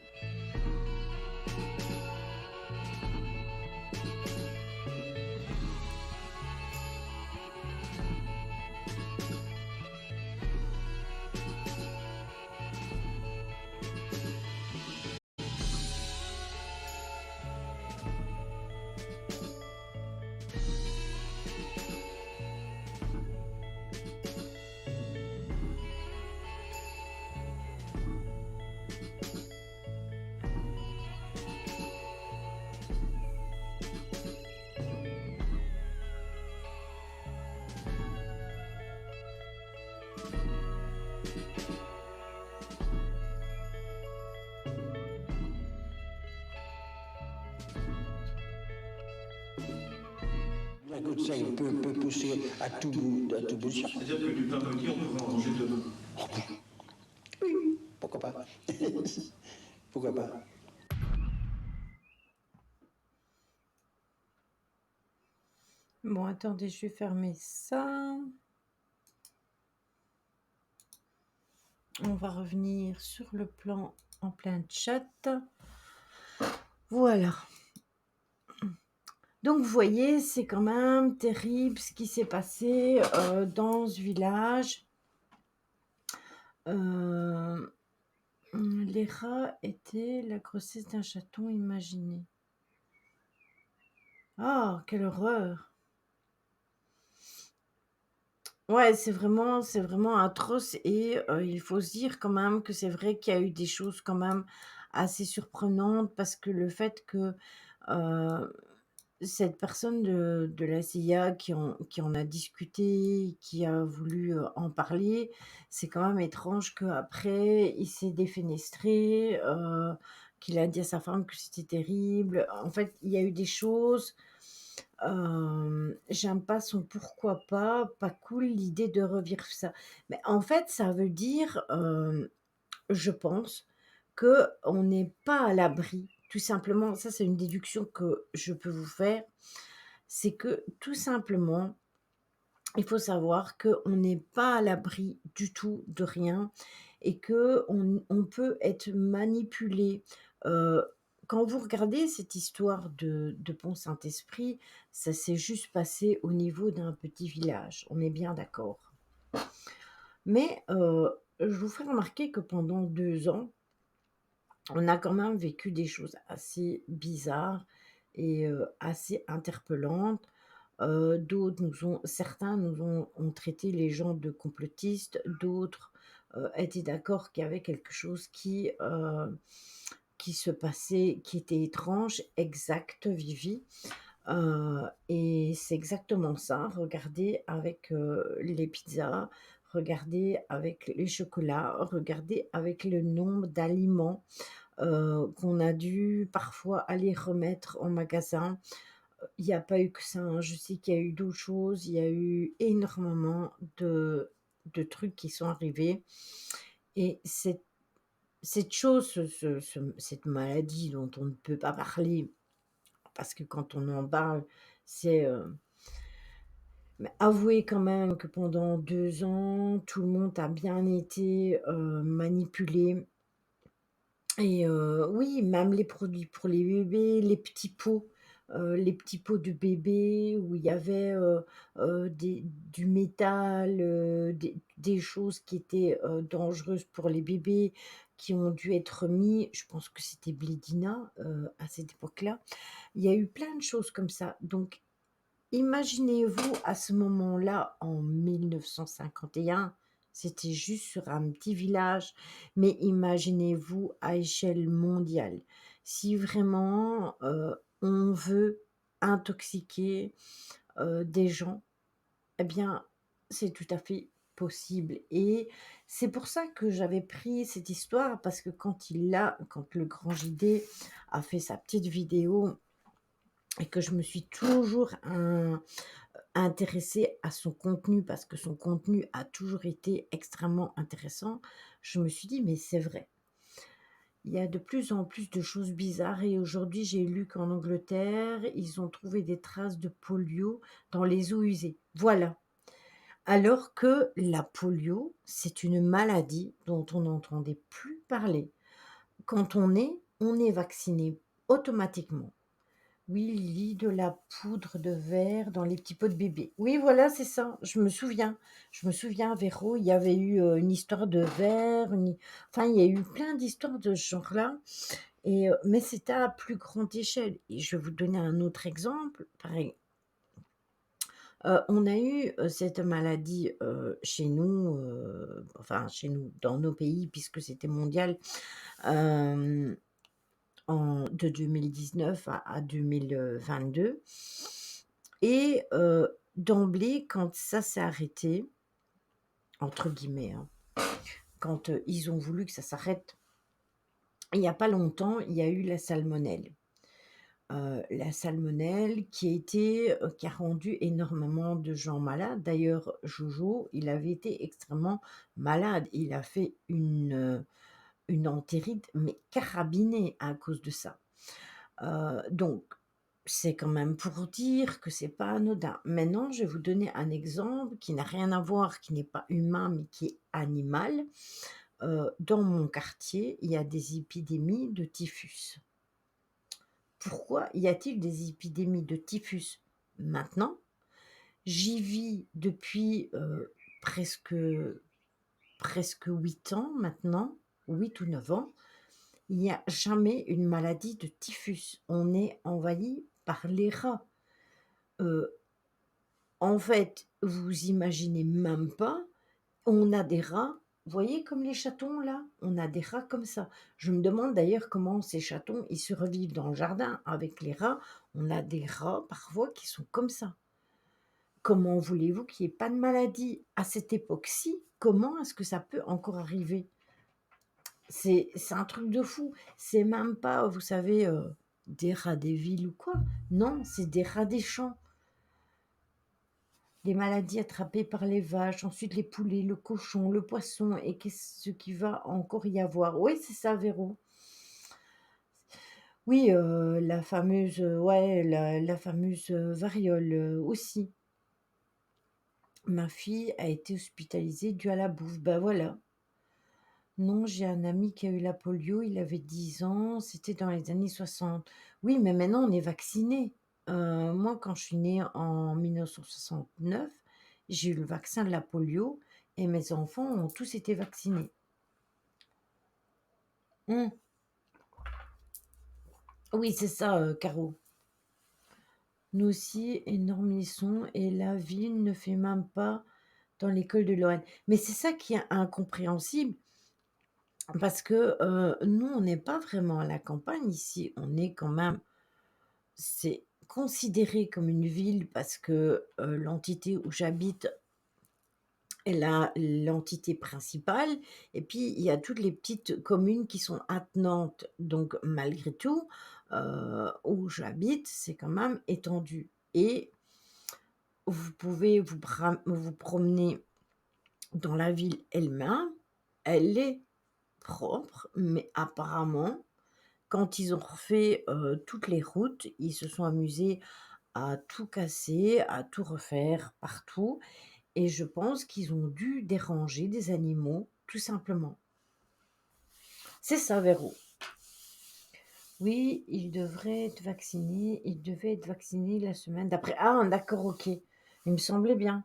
Écoute, ça, il peut pousser à tout bout de champ. C'est-à-dire que du pain petit, on pourrait en manger demain. Oui, pourquoi pas. Pourquoi pas. Bon, attendez, je vais fermer ça. On va revenir sur le plan en plein chat. Voilà. Donc, vous voyez, c'est quand même terrible ce qui s'est passé dans ce village. Les rats étaient la grossesse d'un chaton imaginé. Ah, quelle horreur! Ouais, c'est vraiment atroce et il faut se dire quand même que c'est vrai qu'il y a eu des choses quand même assez surprenantes parce que le fait que, heu, cette personne de la CIA qui en a discuté, qui a voulu, en parler, c'est quand même étrange qu'après il s'est défenestré, qu'il a dit à sa femme que c'était terrible. En fait, il y a eu des choses. J'aime pas son pourquoi pas cool l'idée de revivre ça. Mais en fait, ça veut dire, je pense, qu'on n'est pas à l'abri, tout simplement, ça c'est une déduction que je peux vous faire, c'est que tout simplement, il faut savoir qu'on n'est pas à l'abri du tout de rien et qu'on peut être manipulé. Heu, Quand vous regardez cette histoire de Pont Saint-Esprit, ça s'est juste passé au niveau d'un petit village, on est bien d'accord. Mais, je vous ferai remarquer que pendant 2 ans, on a quand même vécu des choses assez bizarres et assez interpellantes. D'autres nous ont certains nous ont traité les gens de complotistes, d'autres, étaient d'accord qu'il y avait quelque chose qui se passait, qui était étrange. Exact, Vivi, et c'est exactement ça. Regardez avec, les pizzas, regardez avec les chocolats, regardez avec le nombre d'aliments, qu'on a dû parfois aller remettre en magasin. Il y a pas eu que ça, hein. Je sais qu'il y a eu d'autres choses. Il y a eu énormément de trucs qui sont arrivés et cette chose, cette maladie dont on ne peut pas parler parce que quand on en parle, c'est, mais avouez quand même que pendant 2 ans, tout le monde a bien été, manipulé et oui, même les produits pour les bébés, les petits pots de bébés où il y avait, du métal, des choses qui étaient, dangereuses pour les bébés, qui ont dû être mis, je pense que c'était Blédina, à cette époque-là. Il y a eu plein de choses comme ça. Donc imaginez-vous à ce moment-là, en 1951, c'était juste sur un petit village, mais imaginez-vous à échelle mondiale. Si vraiment, on veut intoxiquer, des gens, eh bien, c'est tout à fait possible et c'est pour ça que j'avais pris cette histoire parce que quand le grand JD a fait sa petite vidéo et que je me suis toujours intéressée à son contenu parce que son contenu a toujours été extrêmement intéressant, je me suis dit: «Mais c'est vrai». Il y a de plus en plus de choses bizarres et aujourd'hui, j'ai lu qu'en Angleterre, ils ont trouvé des traces de polio dans les eaux usées. Voilà, alors que la polio, c'est une maladie dont on n'entendait plus parler. Quand on est vacciné automatiquement. Oui, Lily, de la poudre de verre dans les petits pots de bébé. Oui, voilà, c'est ça, je me souviens. Je me souviens, Véro, il y avait eu, une histoire de verre, enfin, il y a eu plein d'histoires de ce genre-là et mais c'était à plus grande échelle et je vais vous donner un autre exemple. On a eu, cette maladie, chez nous, enfin chez nous, dans nos pays puisque c'était mondial, hem de 2019 à 2022 et d'emblée, quand ça s'est arrêté, entre guillemets, hein, quand, ils ont voulu que ça s'arrête, il y a pas longtemps, il y a eu la salmonelle. La salmonelle qui a rendu énormément de gens malades. D'ailleurs, Jojo, il avait été extrêmement malade. Il a fait une entérite, mais carabinée à cause de ça. Donc c'est quand même pour dire que c'est pas anodin. Maintenant, je vais vous donner un exemple qui n'a rien à voir, qui n'est pas humain, mais qui est animal. Dans mon quartier, il y a des épidémies de typhus. Pourquoi y a-t-il des épidémies de typhus maintenant? J'y vis depuis, presque presque 8 ans maintenant, 8 ou 9 ans. Il n'y a jamais une maladie de typhus. On est envahi par les rats. En fait, vous imaginez même pas, on a des rats, vous voyez comme les chatons là? On a des rats comme ça. Je me demande d'ailleurs comment ces chatons, ils survivent dans le jardin avec les rats. On a des rats parfois qui sont comme ça. Comment voulez-vous qu'il n'y ait pas de maladie à cette époque-ci? Comment est-ce que ça peut encore arriver? C'est un truc de fou. C'est même pas, vous savez, des rats des villes ou quoi. Non, c'est des rats des champs. Les maladies attrapées par les vaches, ensuite les poulets, le cochon, le poisson, et qu'est-ce qui va encore y avoir? Oui, c'est ça, Véro. Oui, la fameuse, ouais, la fameuse variole aussi. Ma fille a été hospitalisée due à la bouffe. Ben voilà. Non, j'ai un ami qui a eu la polio, il avait 10 ans, c'était dans les années 60. Oui, mais maintenant on est vacciné. Moi, quand je suis née en 1969, j'ai eu le vaccin de la polio et mes enfants ont tous été vaccinés. Hum. Oui, c'est ça, Caro. Nous aussi, énormissons et la ville ne fait même pas dans l'école de Lorraine. Mais c'est ça qui est incompréhensible. Parce que nous, on n'est pas vraiment à la campagne ici, on est quand même, c'est considéré comme une ville parce que l'entité où j'habite est l'entité principale, et puis il y a toutes les petites communes qui sont attenantes. Donc malgré tout, où j'habite, c'est quand même étendu. Et vous pouvez vous promener dans la ville elle-même, elle est propre, mais apparemment, quand ils ont refait, toutes les routes, ils se sont amusés à tout casser, à tout refaire partout, et je pense qu'ils ont dû déranger des animaux, tout simplement. C'est ça, Véro. Oui, il devrait être vacciné, il devait être vacciné la semaine d'après. Ah d'accord, OK. Il me semblait bien.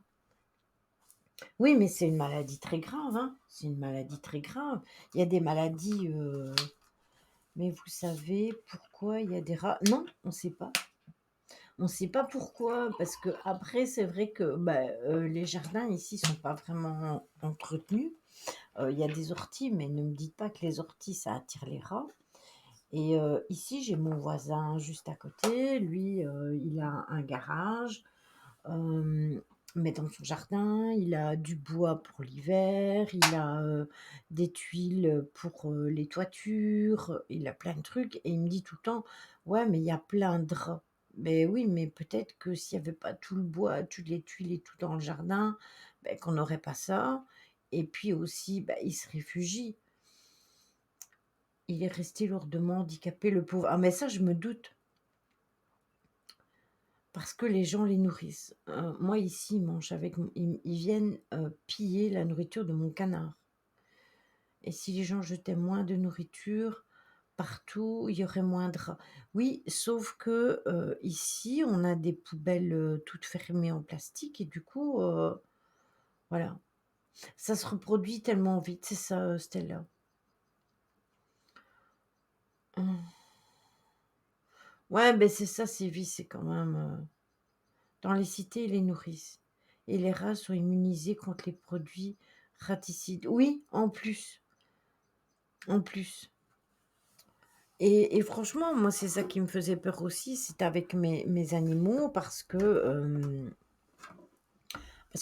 Oui, mais c'est une maladie très grave, hein. C'est une maladie très grave. Il y a des maladies, mais vous savez pourquoi il y a des rats? Non, on ne sait pas. On ne sait pas pourquoi, parce que après c'est vrai que, les jardins ici sont pas vraiment entretenus. Il y a des orties, mais ne me dites pas que les orties, ça attire les rats. Et ici, j'ai mon voisin juste à côté. Lui, il a un garage, mais dans son jardin, il a du bois pour l'hiver, il a, des tuiles pour, les toitures, il a plein de trucs, et il me dit tout le temps: «Ouais, mais il y a plein de rats». Mais oui, mais peut-être que s'il y avait pas tout le bois, toutes les tuiles et tout dans le jardin, qu'on n'aurait pas ça, et puis aussi, il se réfugie. Il est resté lourdement handicapé, le pauvre. Ah mais ça, je me doute, parce que les gens les nourrissent. Moi ici, ils viennent, piller la nourriture de mon canard, et si les gens jetaient moins de nourriture partout, il y aurait moins de rats. Oui, sauf que, ici, on a des poubelles, toutes fermées en plastique, et du coup, voilà. Ça se reproduit tellement vite, c'est ça, Stella. Mmh. Ouais, c'est ça, Sylvie, c'est quand même, dans les cités, ils les nourrissent, et les rats sont immunisés contre les produits raticides. Oui, en plus, en plus. Et franchement, moi, c'est ça qui me faisait peur aussi, c'est avec mes animaux, parce que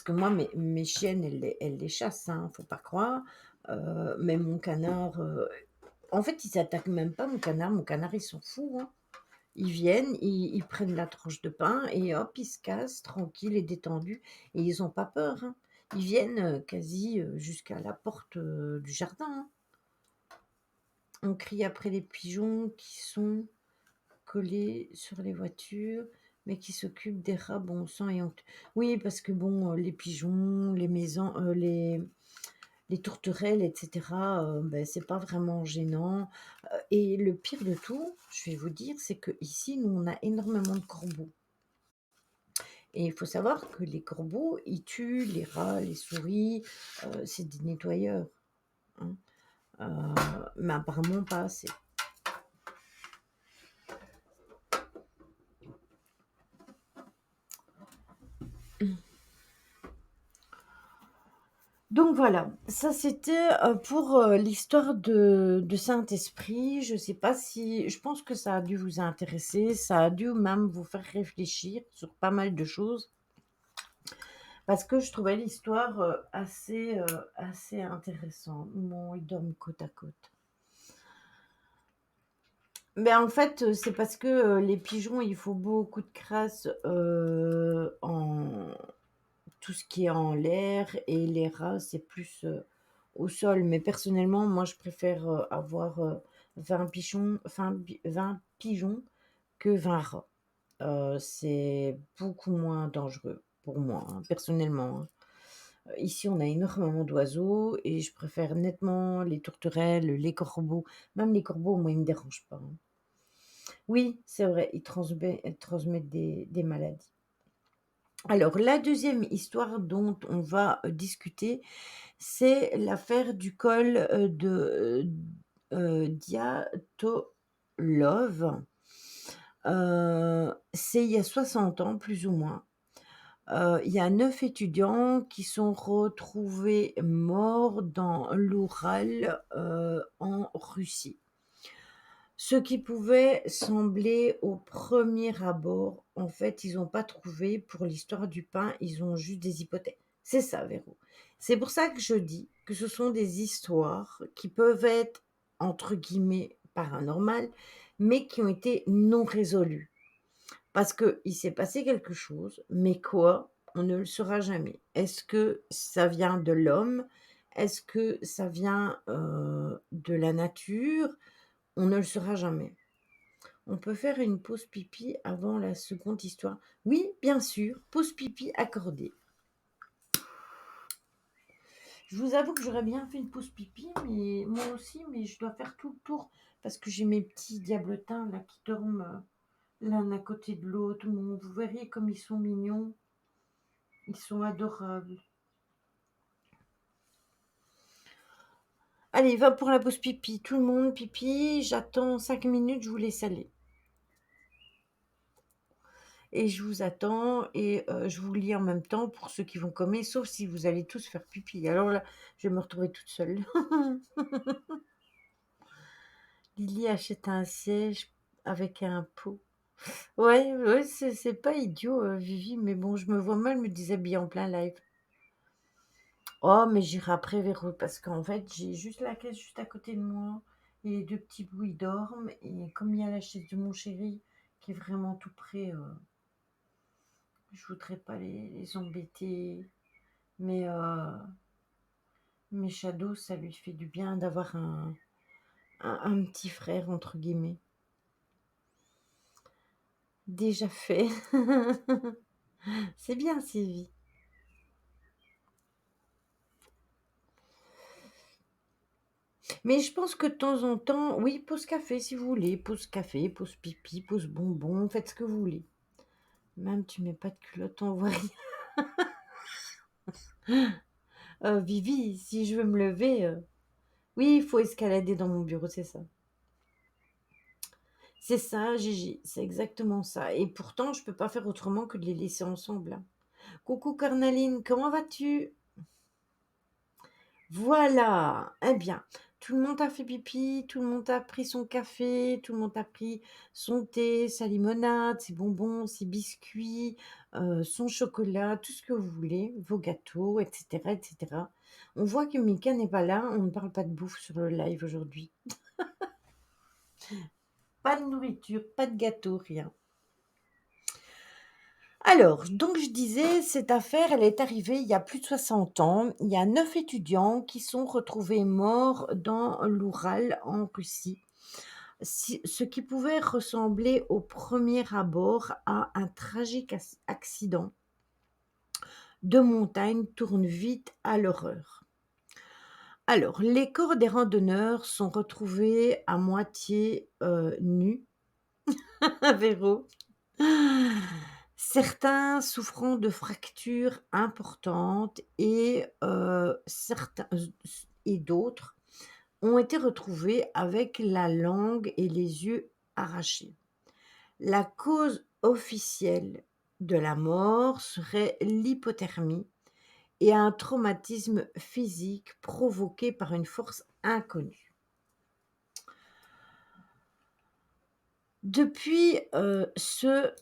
moi, mes chiennes, elles les chassent, hein, faut pas croire. Mais mon canard, en fait, ils s'attaquent même pas, mon canard, ils s'en fout, hein. Ils viennent, ils prennent la tranche de pain et hop, ils se cassent tranquilles et détendus, et ils ont pas peur, hein. Ils viennent, quasi, jusqu'à la porte, du jardin, hein. On crie après les pigeons qui sont collés sur les voitures, mais qui s'occupent des rats bon sang et honteux. Oui, parce que bon, les pigeons, les maisons, les tourterelles, et cetera, c'est pas vraiment gênant, et le pire de tout, je vais vous dire, c'est qu'ici, nous, on a énormément de corbeaux, et il faut savoir que les corbeaux, ils tuent les rats, les souris, c'est des nettoyeurs, hein, mais apparemment pas assez. Donc voilà, ça c'était, pour, l'histoire de Saint-Esprit. Je sais pas si je pense que ça a dû vous intéresser, ça a dû même vous faire réfléchir sur pas mal de choses parce que je trouvais l'histoire, assez intéressante. Bon, ils dorment côte à côte. Mais en fait, c'est parce que, les pigeons, il faut beaucoup de crasse, en tout ce qui est en l'air et les rats, c'est plus, au sol. Mais personnellement, moi, je préfère, avoir, 20 pigeons, enfin 20 pigeons que 20 rats. C'est beaucoup moins dangereux pour moi, hein, personnellement, hein. Ici, on a énormément d'oiseaux et je préfère nettement les tourterelles, les corbeaux. Même les corbeaux, moi, ils me dérangent pas, hein. Oui, c'est vrai, ils transmettent des maladies. Alors, la deuxième histoire dont on va discuter, c'est l'affaire du col de Diatolov. C'est il y a 60 ans, plus ou moins. Il y a 9 étudiants qui sont retrouvés morts dans l'Oural en Russie. Ce qui pouvait sembler au premier abord, en fait, ils n'ont pas trouvé pour l'histoire du pain, ils ont juste des hypothèses. C'est ça, Véro. C'est pour ça que je dis que ce sont des histoires qui peuvent être, entre guillemets, paranormales, mais qui ont été non résolues. Parce qu'il s'est passé quelque chose, mais quoi? On ne le saura jamais. Est-ce que ça vient de l'homme? Est-ce que ça vient de la nature? On ne le saura jamais. On peut faire une pause pipi avant la seconde histoire. Oui, bien sûr, pause pipi accordée. Je vous avoue que j'aurais bien fait une pause pipi, mais moi aussi, mais je dois faire tout le tour parce que j'ai mes petits diablotins là qui dorment l'un à côté de l'autre. Bon, vous verriez comme ils sont mignons. Ils sont adorables. Allez, va pour la pause pipi. Tout le monde, pipi. J'attends 5 minutes, je vous laisse aller. Et je vous attends et je vous lis en même temps pour ceux qui vont commer, sauf si vous allez tous faire pipi. Alors là, je vais me retrouver toute seule. Lily achète un siège avec un pot. Ouais, ouais, c'est pas idiot, Vivi, mais bon, je me vois mal me déshabiller en plein live. Oh, mais j'irai après vers eux parce qu'en fait, j'ai juste la caisse juste à côté de moi et les deux petits bouts, ils dorment. Et comme il y a la chaise de mon chéri qui est vraiment tout près, je voudrais pas les embêter. Mais Shadow, ça lui fait du bien d'avoir un petit frère, entre guillemets. Déjà fait. C'est bien, Sylvie. Mais je pense que de temps en temps, oui, pause café si vous voulez. Pause café, pause pipi, pause bonbon, faites ce que vous voulez. Même tu mets pas de culotte, on voit rien. Vivi, si je veux me lever, oui, il faut escalader dans mon bureau, c'est ça. C'est ça, Gigi, c'est exactement ça. Et pourtant, je peux pas faire autrement que de les laisser ensemble, hein. Coucou Cornaline, comment vas-tu? Voilà, eh bien, tout le monde a fait pipi, tout le monde a pris son café, tout le monde a pris son thé, sa limonade, ses bonbons, ses biscuits, son chocolat, tout ce que vous voulez, vos gâteaux, etc., etc. On voit que Mika n'est pas là, on ne parle pas de bouffe sur le live aujourd'hui. Pas de nourriture, pas de gâteau, rien. Alors, donc je disais, cette affaire, elle est arrivée il y a plus de 60 ans. Il y a 9 étudiants qui sont retrouvés morts dans l'Oural en Russie. Ce qui pouvait ressembler au premier abord à un tragique accident de montagne tourne vite à l'horreur. Alors, les corps des randonneurs sont retrouvés à moitié nus, Véro. Certains souffrant de fractures importantes et d'autres ont été retrouvés avec la langue et les yeux arrachés. La cause officielle de la mort serait l'hypothermie et un traumatisme physique provoqué par une force inconnue. Depuis ce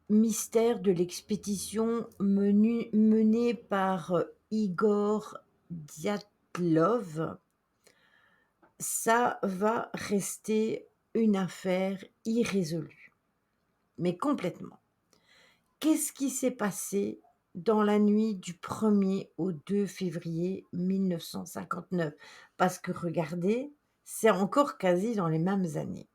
mystère de l'expédition menée par Igor Dyatlov, ça va rester une affaire irrésolue, mais complètement. Qu'est-ce qui s'est passé dans la nuit du 1er au 2 février 1959? Parce que regardez, c'est encore quasi dans les mêmes années.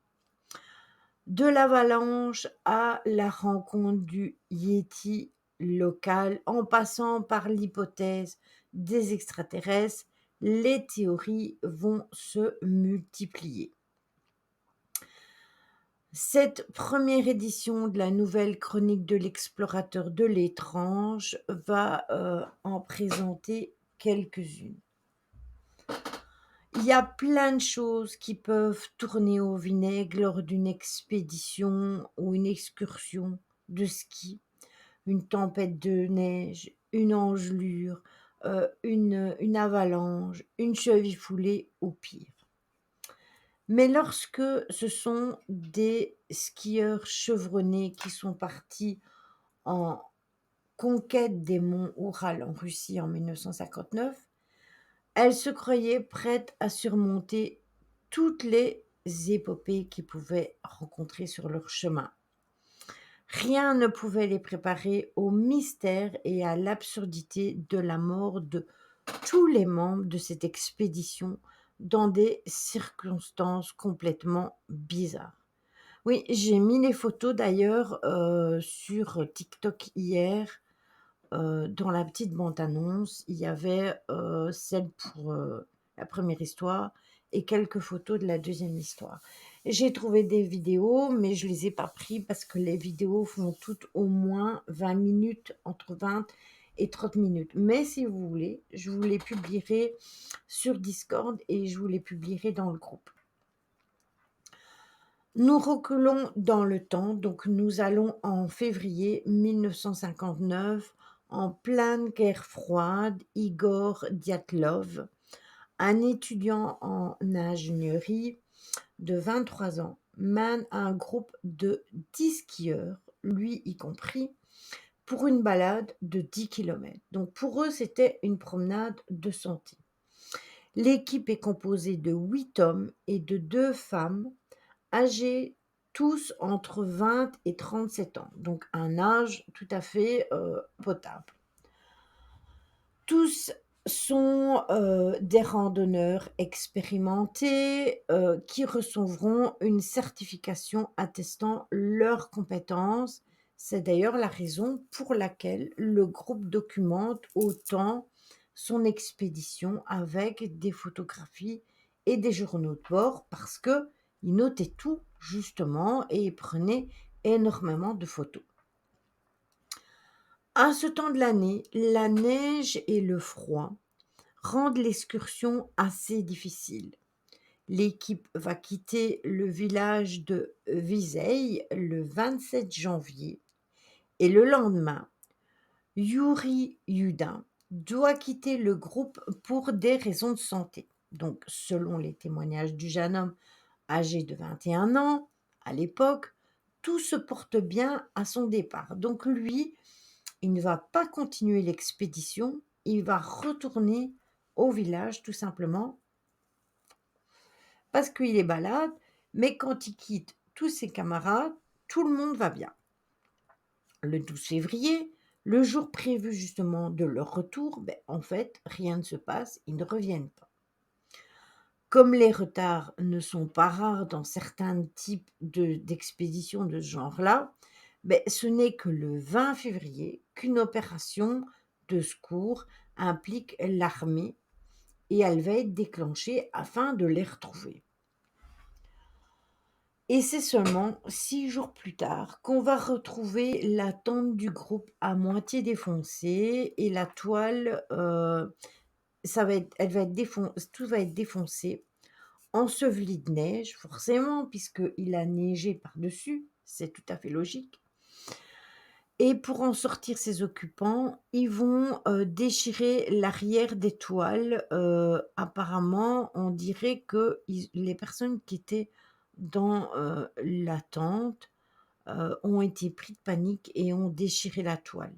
De l'avalanche à la rencontre du Yéti local, en passant par l'hypothèse des extraterrestres, les théories vont se multiplier. Cette première édition de la nouvelle chronique de l'explorateur de l'étrange va en présenter quelques-unes. Il y a plein de choses qui peuvent tourner au vinaigre lors d'une expédition ou une excursion de ski. Une tempête de neige, une engelure, une avalanche, une cheville foulée ou pire. Mais lorsque ce sont des skieurs chevronnés qui sont partis en conquête des monts Oural en Russie en 1959, elles se croyaient prêtes à surmonter toutes les épopées qu'ils pouvaient rencontrer sur leur chemin. Rien ne pouvait les préparer au mystère et à l'absurdité de la mort de tous les membres de cette expédition dans des circonstances complètement bizarres. Oui, j'ai mis les photos d'ailleurs sur TikTok hier. Dans la petite bande-annonce, il y avait celle pour la première histoire et quelques photos de la deuxième histoire. J'ai trouvé des vidéos, mais je ne les ai pas prises parce que les vidéos font toutes au moins 20 minutes, entre 20 et 30 minutes. Mais si vous voulez, je vous les publierai sur Discord et je vous les publierai dans le groupe. Nous reculons dans le temps, donc nous allons en février 1959, en pleine guerre froide. Igor Dyatlov, un étudiant en ingénierie de 23 ans, mène un groupe de 10 skieurs, lui y compris, pour une balade de 10 km. Donc pour eux, c'était une promenade de santé. L'équipe est composée de 8 hommes et de 2 femmes, âgés tous entre 20 et 37 ans, donc un âge tout à fait potable. Tous sont des randonneurs expérimentés qui recevront une certification attestant leurs compétences. C'est d'ailleurs la raison pour laquelle le groupe documente autant son expédition avec des photographies et des journaux de bord parce que il notait tout justement et il prenait énormément de photos. À ce temps de l'année, la neige et le froid rendent l'excursion assez difficile. L'équipe va quitter le village de Vizey le 27 janvier et le lendemain, Yuri Yudin doit quitter le groupe pour des raisons de santé. Donc, selon les témoignages du jeune homme âgé de 21 ans, à l'époque, tout se porte bien à son départ. Donc lui, il ne va pas continuer l'expédition, il va retourner au village tout simplement parce qu'il est malade, mais quand il quitte tous ses camarades, tout le monde va bien. Le 12 février, le jour prévu justement de leur retour, en fait, rien ne se passe, ils ne reviennent pas. Comme les retards ne sont pas rares dans certains types d'expéditions de ce genre-là, ce n'est que le 20 février qu'une opération de secours implique l'armée et elle va être déclenchée afin de les retrouver. Et c'est seulement 6 jours plus tard qu'on va retrouver la tente du groupe à moitié défoncée et la toile, tout va être défoncé, enseveli de neige, forcément, puisqu'il a neigé par-dessus, c'est tout à fait logique. Et pour en sortir ces occupants, ils vont, déchirer l'arrière des toiles. Apparemment, on dirait que les personnes qui étaient dans, la tente, ont été pris de panique et ont déchiré la toile.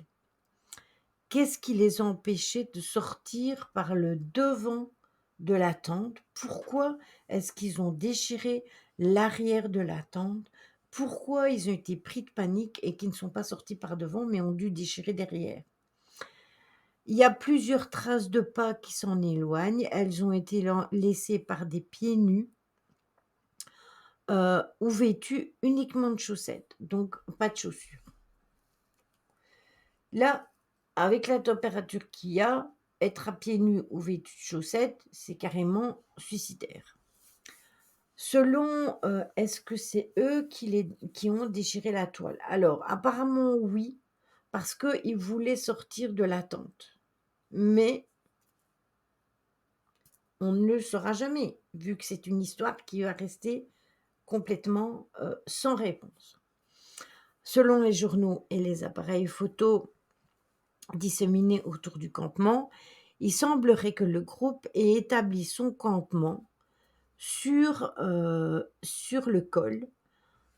Qu'est-ce qui les a empêchés de sortir par le devant de la tente? Pourquoi est-ce qu'ils ont déchiré l'arrière de la tente? Pourquoi ils ont été pris de panique et qu'ils ne sont pas sortis par devant, mais ont dû déchirer derrière? Il y a plusieurs traces de pas qui s'en éloignent. Elles ont été laissées par des pieds nus, ou vêtus uniquement de chaussettes, donc pas de chaussures. Là, avec la température qu'il y a, être à pieds nus ou vêtu de chaussettes, c'est carrément suicidaire. Selon, est-ce que c'est eux qui ont déchiré la toile? Alors apparemment oui, parce qu'ils voulaient sortir de la tente. Mais on ne le saura jamais, vu que c'est une histoire qui va rester complètement, sans réponse. Selon les journaux et les appareils photo disséminés autour du campement, il semblerait que le groupe ait établi son campement sur le col,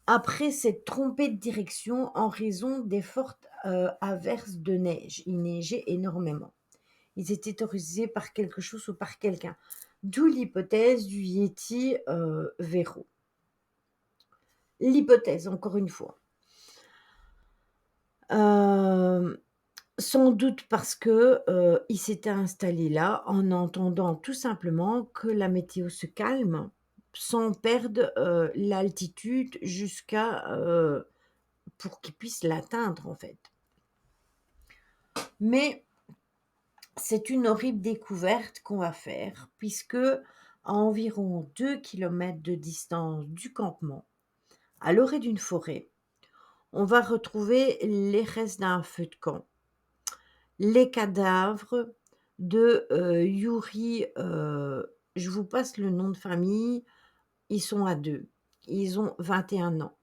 après s'être trompé de direction en raison des fortes averses de neige. Il neigeait énormément. Ils étaient terrorisés par quelque chose ou par quelqu'un. D'où l'hypothèse du Yéti Véro. L'hypothèse, encore une fois. Sans doute parce que il s'était installé là en entendant tout simplement que la météo se calme, sans perdre l'altitude jusqu'à pour qu'ils puissent l'atteindre en fait. Mais c'est une horrible découverte qu'on va faire, puisque à environ 2 kilomètres de distance du campement, à l'orée d'une forêt, on va retrouver les restes d'un feu de camp, les cadavres de Yuri, je vous passe le nom de famille, ils sont à 2, ils ont 21 ans.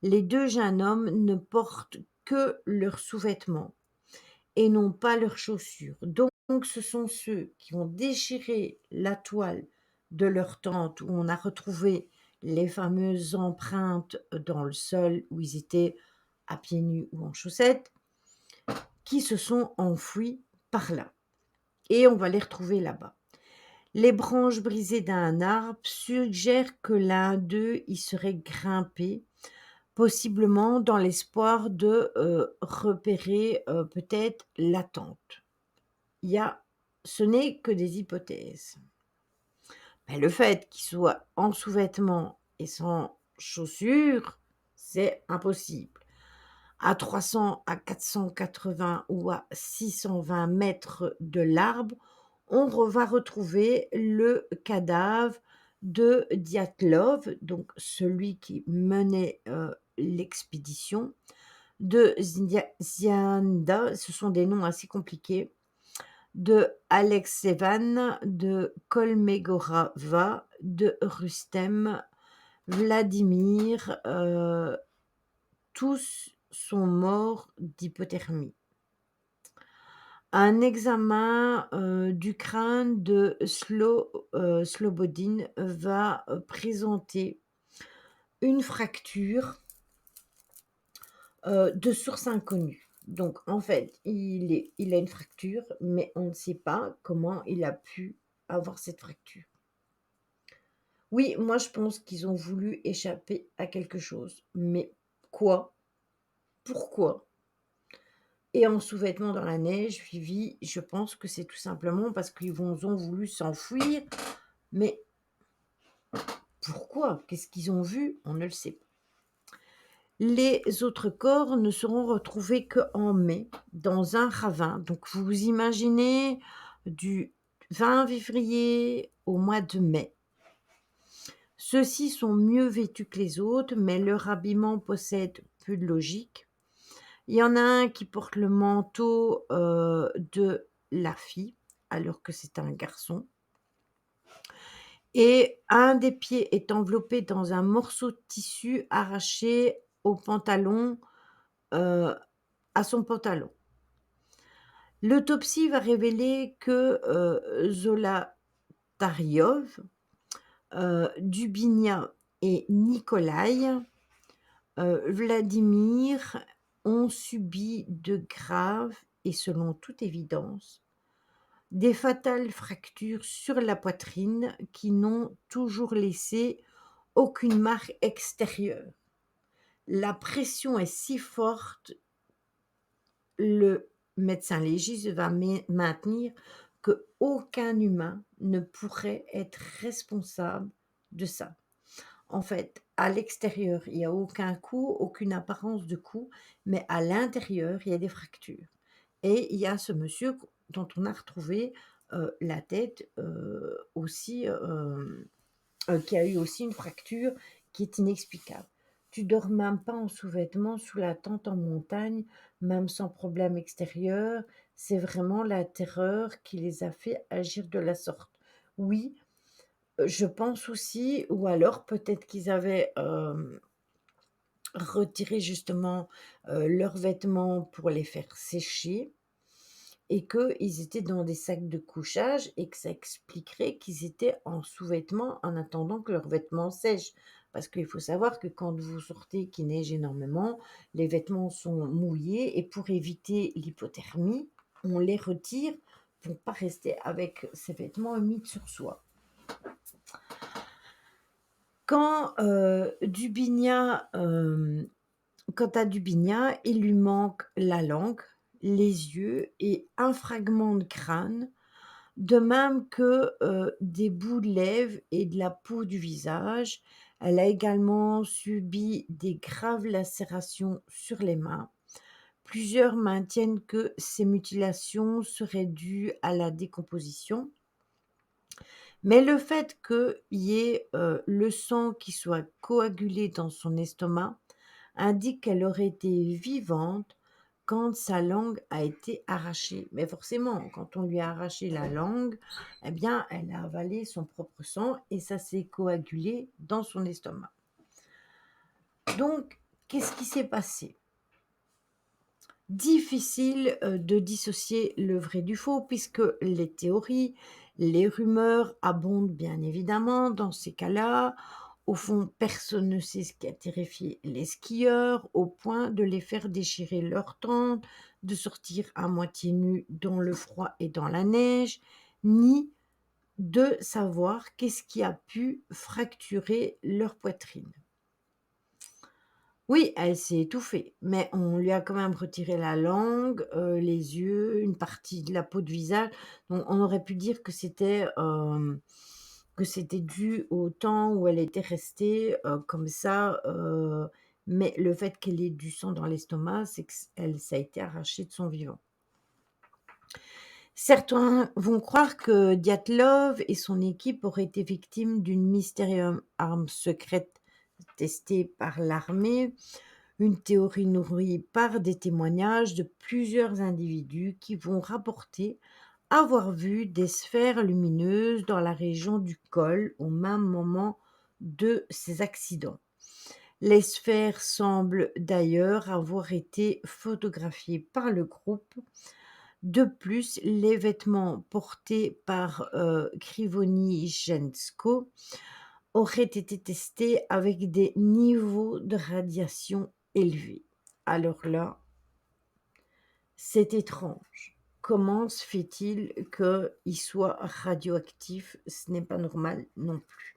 Les 2 jeunes hommes ne portent que leurs sous-vêtements et non pas leurs chaussures. Donc ce sont ceux qui ont déchiré la toile de leur tente où on a retrouvé les fameuses empreintes dans le sol où ils étaient à pieds nus ou en chaussettes, qui se sont enfouis par là. Et on va les retrouver là-bas. Les branches brisées d'un arbre suggèrent que l'un d'eux y serait grimpé, possiblement dans l'espoir de repérer peut-être la tente. Ce n'est que des hypothèses. Mais le fait qu'il soit en sous-vêtements et sans chaussures, c'est impossible. À 300, à 480 ou à 620 mètres de l'arbre, on va retrouver le cadavre de Dyatlov, donc celui qui menait l'expédition, de Zianda, ce sont des noms assez compliqués, de Alexevan, de Kolmegorova, de Rustem, Vladimir, tous sont morts d'hypothermie. Un examen du crâne de Slobodin va présenter une fracture de source inconnue. Donc en fait, il a une fracture, mais on ne sait pas comment il a pu avoir cette fracture. Oui, moi je pense qu'ils ont voulu échapper à quelque chose, mais quoi? Pourquoi? Et en sous-vêtements dans la neige, Vivi, je pense que c'est tout simplement parce qu'ils ont voulu s'enfuir, mais pourquoi? Qu'est-ce qu'ils ont vu? On ne le sait pas. Les autres corps ne seront retrouvés qu'en mai, dans un ravin. Donc vous vous imaginez du 20 février au mois de mai. Ceux-ci sont mieux vêtus que les autres, mais leur habillement possède peu de logique. Il y en a un qui porte le manteau de la fille, alors que c'est un garçon. Et un des pieds est enveloppé dans un morceau de tissu arraché au pantalon à son pantalon. L'autopsie va révéler que Zolotaryov, Dubinia et Nikolaï Vladimir ont subi de graves et selon toute évidence, des fatales fractures sur la poitrine qui n'ont toujours laissé aucune marque extérieure. La pression est si forte, le médecin légiste va maintenir que aucun humain ne pourrait être responsable de ça. En fait, à l'extérieur, il n'y a aucun coup, aucune apparence de coup, mais à l'intérieur, il y a des fractures. Et il y a ce monsieur dont on a retrouvé la tête aussi, qui a eu aussi une fracture qui est inexplicable. Tu dors même pas en sous-vêtements sous la tente en montagne, même sans problème extérieur. C'est vraiment la terreur qui les a fait agir de la sorte. Oui, je pense aussi, ou alors peut-être qu'ils avaient retiré justement leurs vêtements pour les faire sécher et qu'ils étaient dans des sacs de couchage et que ça expliquerait qu'ils étaient en sous-vêtements en attendant que leurs vêtements sèchent. Parce qu'il faut savoir que quand vous sortez qu'il neige énormément, les vêtements sont mouillés et pour éviter l'hypothermie, on les retire pour ne pas rester avec ces vêtements humides sur soi. Quand Dubinia, quant à Dubinia, il lui manque la langue, les yeux et un fragment de crâne, de même que des bouts de lèvres et de la peau du visage. Elle a également subi des graves lacérations sur les mains. Plusieurs maintiennent que ces mutilations seraient dues à la décomposition. Mais le fait qu'il y ait le sang qui soit coagulé dans son estomac indique qu'elle aurait été vivante quand sa langue a été arrachée. Mais forcément, quand on lui a arraché la langue, eh bien, elle a avalé son propre sang et ça s'est coagulé dans son estomac. Donc, qu'est-ce qui s'est passé ? Difficile de dissocier le vrai du faux puisque les théories, les rumeurs abondent bien évidemment dans ces cas-là. Au fond, personne ne sait ce qui a terrifié les skieurs au point de les faire déchirer leurs tentes, de sortir à moitié nus dans le froid et dans la neige, ni de savoir qu'est-ce qui a pu fracturer leur poitrine. Oui, elle s'est étouffée, mais on lui a quand même retiré la langue, les yeux, une partie de la peau de visage. Donc on aurait pu dire que c'était dû au temps où elle était restée comme ça. Mais le fait qu'elle ait du sang dans l'estomac, c'est que ça a été arraché de son vivant. Certains vont croire que Dyatlov et son équipe auraient été victimes d'une mystérieuse arme secrète testée par l'armée. Une théorie nourrie par des témoignages de plusieurs individus qui vont rapporter avoir vu des sphères lumineuses dans la région du col au même moment de ces accidents. Les sphères semblent d'ailleurs avoir été photographiées par le groupe. De plus, les vêtements portés par Krivonijenko auraient été testés avec des niveaux de radiation élevés. Alors là, c'est étrange. Comment se fait-il qu'il soit radioactif ? Ce n'est pas normal non plus.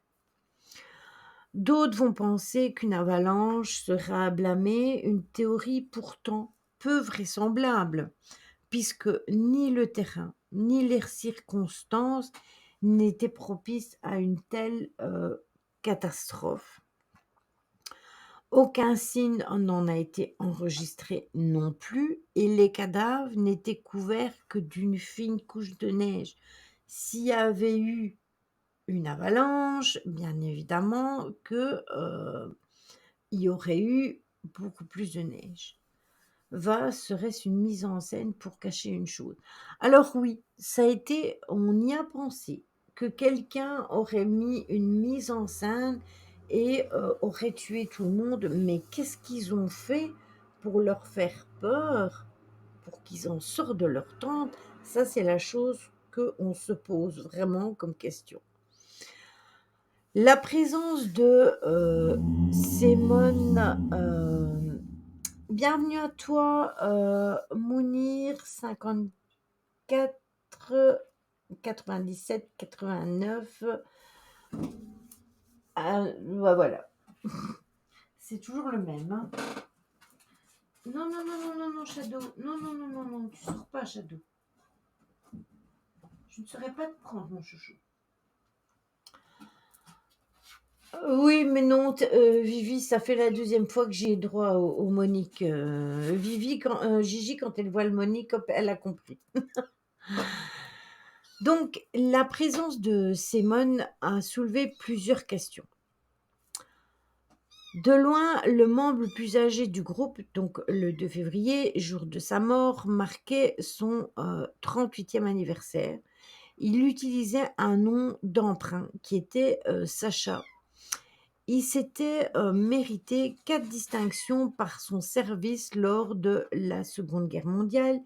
D'autres vont penser qu'une avalanche sera à blâmer, une théorie pourtant peu vraisemblable, puisque ni le terrain, ni les circonstances n'étaient propices à une telle catastrophe. Aucun signe n'en a été enregistré non plus et les cadavres n'étaient couverts que d'une fine couche de neige. S'il y avait eu une avalanche, bien évidemment que il y aurait eu beaucoup plus de neige. Serait-ce une mise en scène pour cacher une chose ? Alors oui, on y a pensé, que quelqu'un aurait mis une mise en scène et aurait tué tout le monde, mais qu'est-ce qu'ils ont fait pour leur faire peur ? pour qu'ils en sortent de leur tente? Ça, c'est la chose qu'on se pose vraiment comme question. La présence de Simone, bienvenue à toi, Mounir, 54, 97, 89. Bah voilà. C'est toujours le même. Hein. Non, non, non, non, non, non, Shadow. Non, non, non, non, non, tu sors pas, Shadow. Je ne saurais pas te prendre, mon chouchou. Oui, mais non, Vivi, ça fait la deuxième fois que j'ai droit au Monique. Gigi, quand elle voit le Monique, hop, elle a compris. Donc, la présence de Simone a soulevé plusieurs questions. De loin, le membre le plus âgé du groupe, donc le 2 février, jour de sa mort, marquait son 38e anniversaire. Il utilisait un nom d'emprunt qui était Sacha. Il s'était mérité 4 distinctions par son service lors de la Seconde Guerre mondiale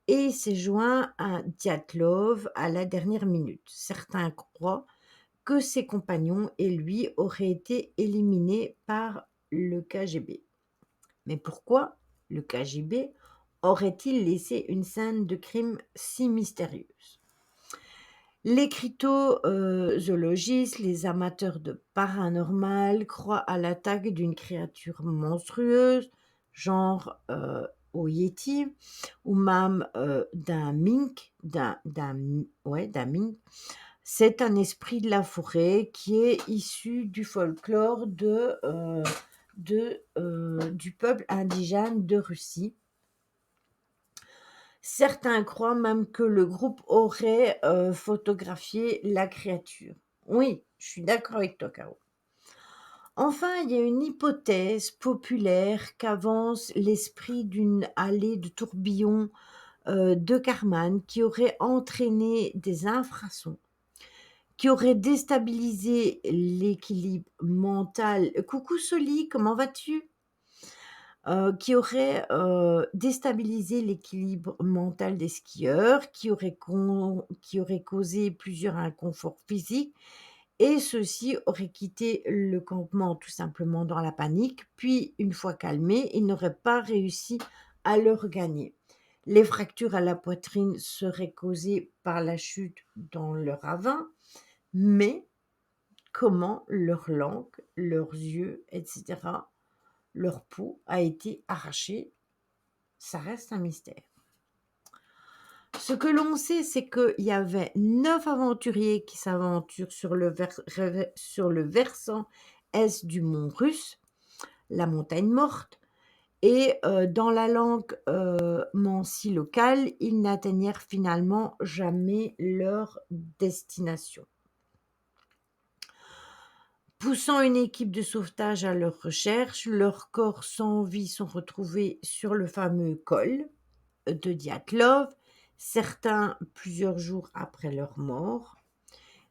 et il s'est joint à Dyatlov à la dernière minute. Certains croient que ses compagnons et lui auraient été éliminés par le KGB. Mais pourquoi le KGB aurait-il laissé une scène de crime si mystérieuse? Les cryptozoologistes, les amateurs de paranormal croient à l'attaque d'une créature monstrueuse, genre au Yeti, ou même d'un mink, d'un mink. C'est un esprit de la forêt qui est issu du folklore du peuple indigène de Russie. Certains croient même que le groupe aurait photographié la créature. Oui, je suis d'accord avec toi, Caro. Enfin, il y a une hypothèse populaire qu'avance l'esprit d'une allée de tourbillons de Karman qui aurait entraîné des infrasons, qui aurait déstabilisé l'équilibre mental. Coucou Soli, comment vas-tu? Qui aurait déstabilisé l'équilibre mental des skieurs, qui aurait causé plusieurs inconforts physiques, et ceux-ci auraient quitté le campement tout simplement dans la panique, puis une fois calmés, ils n'auraient pas réussi à le regagner. Les fractures à la poitrine seraient causées par la chute dans le ravin, mais comment leur langue, leurs yeux, etc., leur peau a été arrachée, ça reste un mystère. Ce que l'on sait, c'est qu'il y avait 9 aventuriers qui s'aventurent sur le versant est du mont Russe, la montagne morte, et dans la langue mansi locale, ils n'atteignirent finalement jamais leur destination. Poussant une équipe de sauvetage à leur recherche, leurs corps sans vie sont retrouvés sur le fameux col de Dyatlov, certains plusieurs jours après leur mort,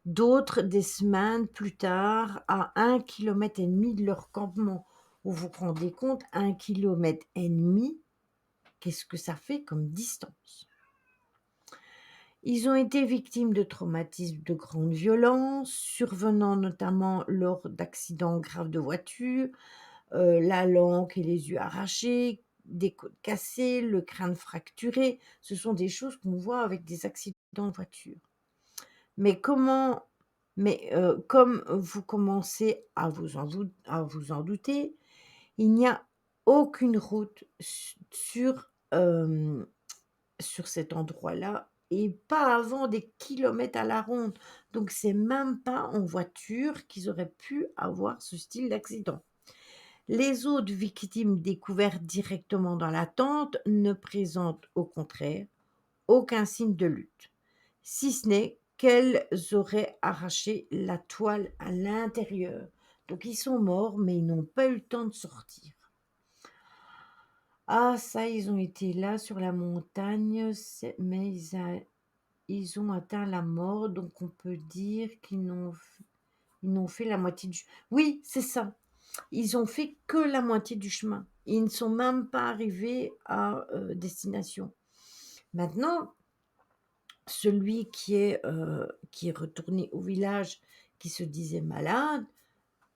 d'autres des semaines plus tard à 1,5 km de leur campement. Vous vous rendez compte, 1,5 km, qu'est-ce que ça fait comme distance? Ils ont été victimes de traumatismes de grande violence, survenant notamment lors d'accidents graves de voiture, la langue et les yeux arrachés, des côtes cassées, le crâne fracturé. Ce sont des choses qu'on voit avec des accidents de voiture. Mais comme vous commencez à vous en douter, il n'y a aucune route sur cet endroit-là et pas avant des kilomètres à la ronde. Donc, c'est même pas en voiture qu'ils auraient pu avoir ce style d'accident. Les autres victimes découvertes directement dans la tente ne présentent au contraire aucun signe de lutte, si ce n'est qu'elles auraient arraché la toile à l'intérieur. Donc, ils sont morts, mais ils n'ont pas eu le temps de sortir. Ah, ça, ils ont été là sur la montagne, mais ils ont atteint la mort, donc on peut dire qu'ils n'ont fait la moitié du... Oui, c'est ça. Ils ont fait que la moitié du chemin. Ils ne sont même pas arrivés à destination. Maintenant, celui qui est retourné au village, qui se disait malade,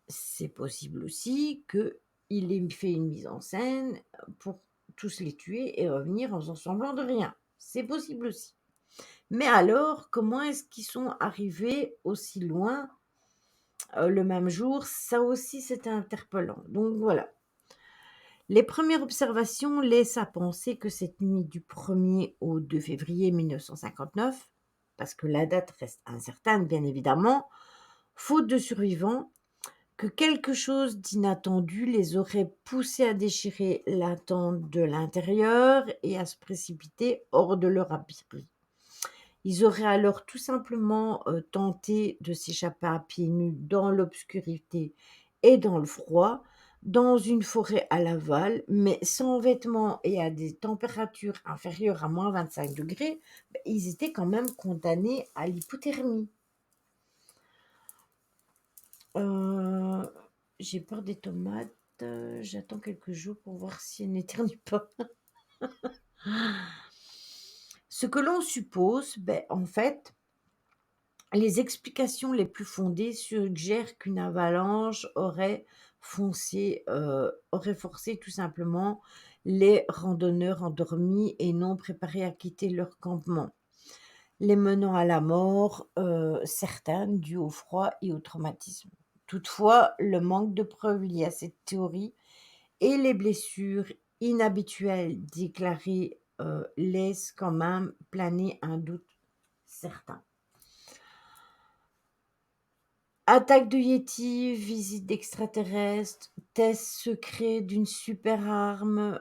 c'est possible aussi qu'il ait fait une mise en scène pour tous les tuer et revenir en faisant semblant de rien. C'est possible aussi. Mais alors, comment est-ce qu'ils sont arrivés aussi loin le même jour? Ça aussi, c'était interpellant. Donc voilà. Les premières observations laissent à penser que cette nuit du 1er au 2 février 1959, parce que la date reste incertaine bien évidemment, faute de survivants, que quelque chose d'inattendu les aurait poussés à déchirer la tente de l'intérieur et à se précipiter hors de leur abri. Ils auraient alors tout simplement tenté de s'échapper à pieds nus dans l'obscurité et dans le froid, dans une forêt à l'aval, mais sans vêtements et à des températures inférieures à moins 25 degrés, ils étaient quand même condamnés à l'hypothermie. J'ai peur des tomates. J'attends quelques jours pour voir si elles n'éternuent pas. Ce que l'on suppose, en fait, les explications les plus fondées suggèrent qu'une avalanche aurait forcé tout simplement les randonneurs endormis et non préparés à quitter leur campement, les menant à la mort, certaines dues au froid et au traumatisme. Toutefois, le manque de preuves liées à cette théorie et les blessures inhabituelles déclarées laissent quand même planer un doute certain. Attaque de Yéti, visite d'extraterrestres, test secret d'une super arme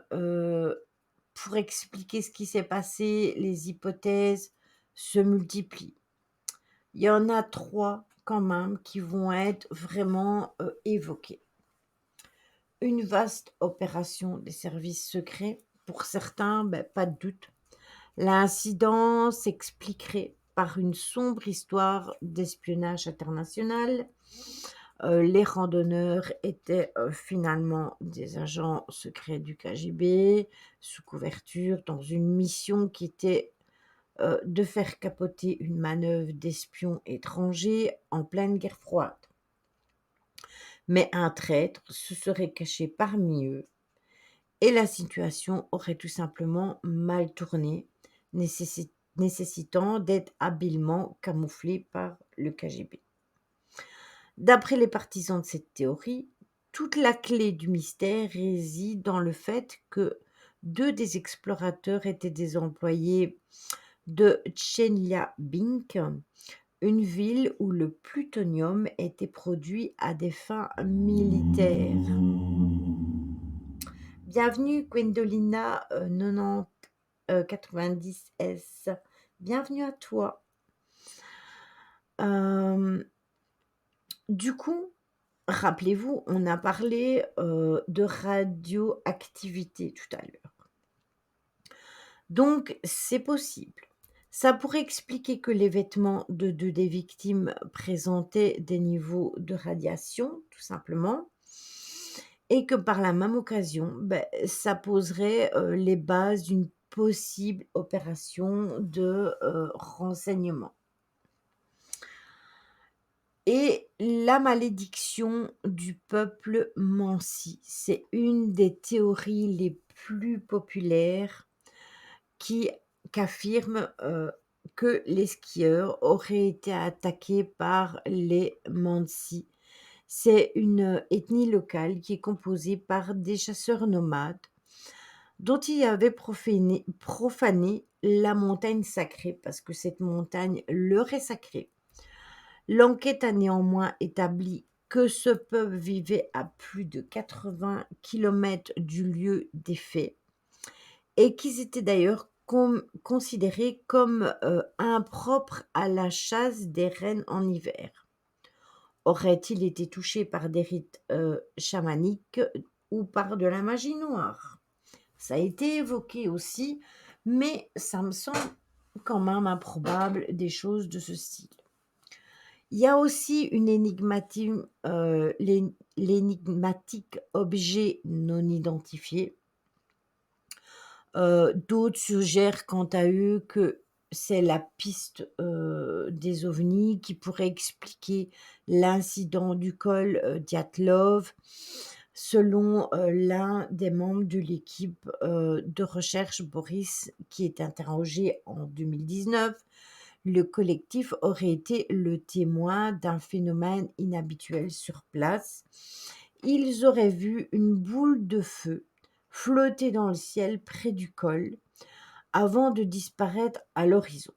pour expliquer ce qui s'est passé, les hypothèses se multiplient. Il y en a 3 quand même qui vont être vraiment évoquées. Une vaste opération des services secrets, pour certains, pas de doute. L'incident s'expliquerait par une sombre histoire d'espionnage international. Les randonneurs étaient finalement des agents secrets du KGB, sous couverture, dans une mission qui était de faire capoter une manœuvre d'espions étrangers en pleine guerre froide. Mais un traître se serait caché parmi eux et la situation aurait tout simplement mal tourné, nécessitant d'être habilement camouflée par le KGB. D'après les partisans de cette théorie, toute la clé du mystère réside dans le fait que 2 des explorateurs étaient des employés de Tcheliabinsk, une ville où le plutonium était produit à des fins militaires. Bienvenue Gwendolina 90S. Bienvenue à toi. Du coup, rappelez-vous, on a parlé de radioactivité tout à l'heure. Donc, c'est possible. Ça pourrait expliquer que les vêtements de 2 des victimes présentaient des niveaux de radiation, tout simplement, et que par la même occasion, ça poserait les bases d'une possible opération de renseignement. Et la malédiction du peuple Mansi, c'est une des théories les plus populaires qu'affirme que les skieurs auraient été attaqués par les Mansi. C'est une ethnie locale qui est composée par des chasseurs nomades dont il avait profané la montagne sacrée, parce que cette montagne leur est sacrée. L'enquête a néanmoins établi que ce peuple vivait à plus de 80 km du lieu des faits et qu'ils étaient d'ailleurs considérés comme impropres à la chasse des rennes en hiver. Aurait-il été touché par des rites chamaniques ou par de la magie noire? Ça a été évoqué aussi, mais ça me semble quand même improbable des choses de ce style. Il y a aussi l'énigmatique objet non identifié. D'autres suggèrent quant à eux que c'est la piste, des ovnis qui pourrait expliquer l'incident du col, Dyatlov, selon, l'un des membres de l'équipe, de recherche, Boris, qui est interrogé en 2019. Le collectif aurait été le témoin d'un phénomène inhabituel sur place. Ils auraient vu une boule de feu flotter dans le ciel près du col avant de disparaître à l'horizon.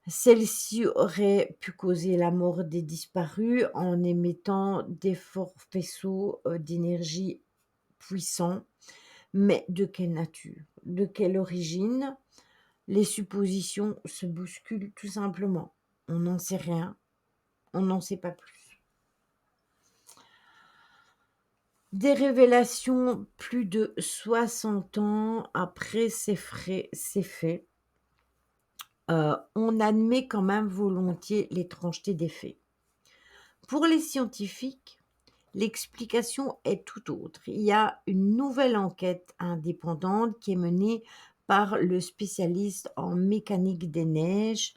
Celle-ci aurait pu causer la mort des disparus en émettant des forts faisceaux d'énergie puissants. Mais de quelle nature? De quelle origine? Les suppositions se bousculent tout simplement. On n'en sait rien, on n'en sait pas plus. Des révélations plus de 60 ans après ces faits, on admet quand même volontiers l'étrangeté des faits. Pour les scientifiques, l'explication est tout autre. Il y a une nouvelle enquête indépendante qui est menée par le spécialiste en mécanique des neiges,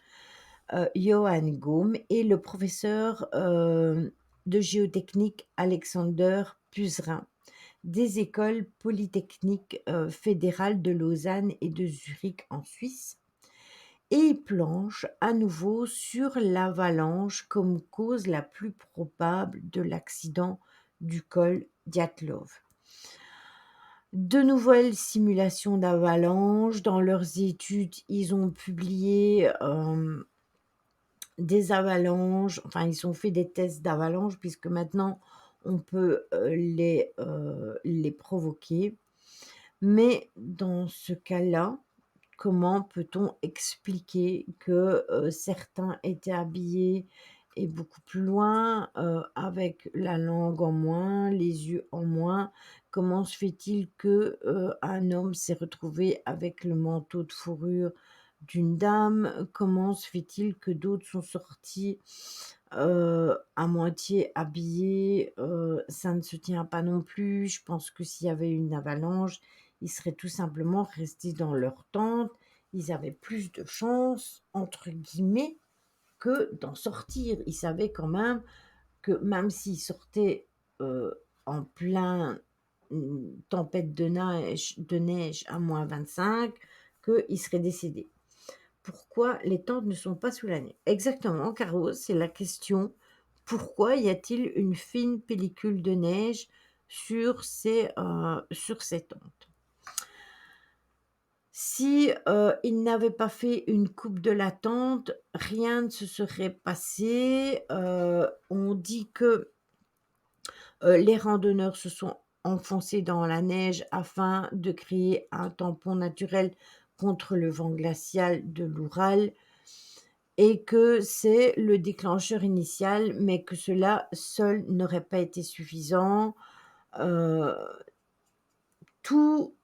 Johan Gaume, et le professeur de géotechnique Alexander Puzerin, des écoles polytechniques fédérales de Lausanne et de Zurich en Suisse. Et il planche à nouveau sur l'avalanche comme cause la plus probable de l'accident du col Dyatlov. De nouvelles simulations d'avalanche. Dans leurs études, ils ont publié des avalanches, enfin ils ont fait des tests d'avalanche puisque maintenant on peut les provoquer. Mais dans ce cas-là, comment peut-on expliquer que certains étaient habillés et beaucoup plus loin, avec la langue en moins, les yeux en moins? Comment se fait-il que un homme s'est retrouvé avec le manteau de fourrure d'une dame? Comment se fait-il que d'autres sont sortis à moitié habillés? Ça ne se tient pas non plus. Je pense que s'il y avait une avalanche, ils seraient tout simplement restés dans leur tente. Ils avaient plus de chance, entre guillemets, que d'en sortir. Ils savaient quand même que même s'ils sortaient en plein tempête de neige à moins 25, qu'ils seraient décédés. Pourquoi les tentes ne sont pas sous la neige? Exactement, Caro, c'est la question. Pourquoi y a-t-il une fine pellicule de neige sur ces tentes? Si ils n'avaient pas fait une coupe de la tente, rien ne se serait passé. On dit que les randonneurs se sont enfoncés dans la neige afin de créer un tampon naturel contre le vent glacial de l'Oural et que c'est le déclencheur initial, mais que cela seul n'aurait pas été suffisant. Tout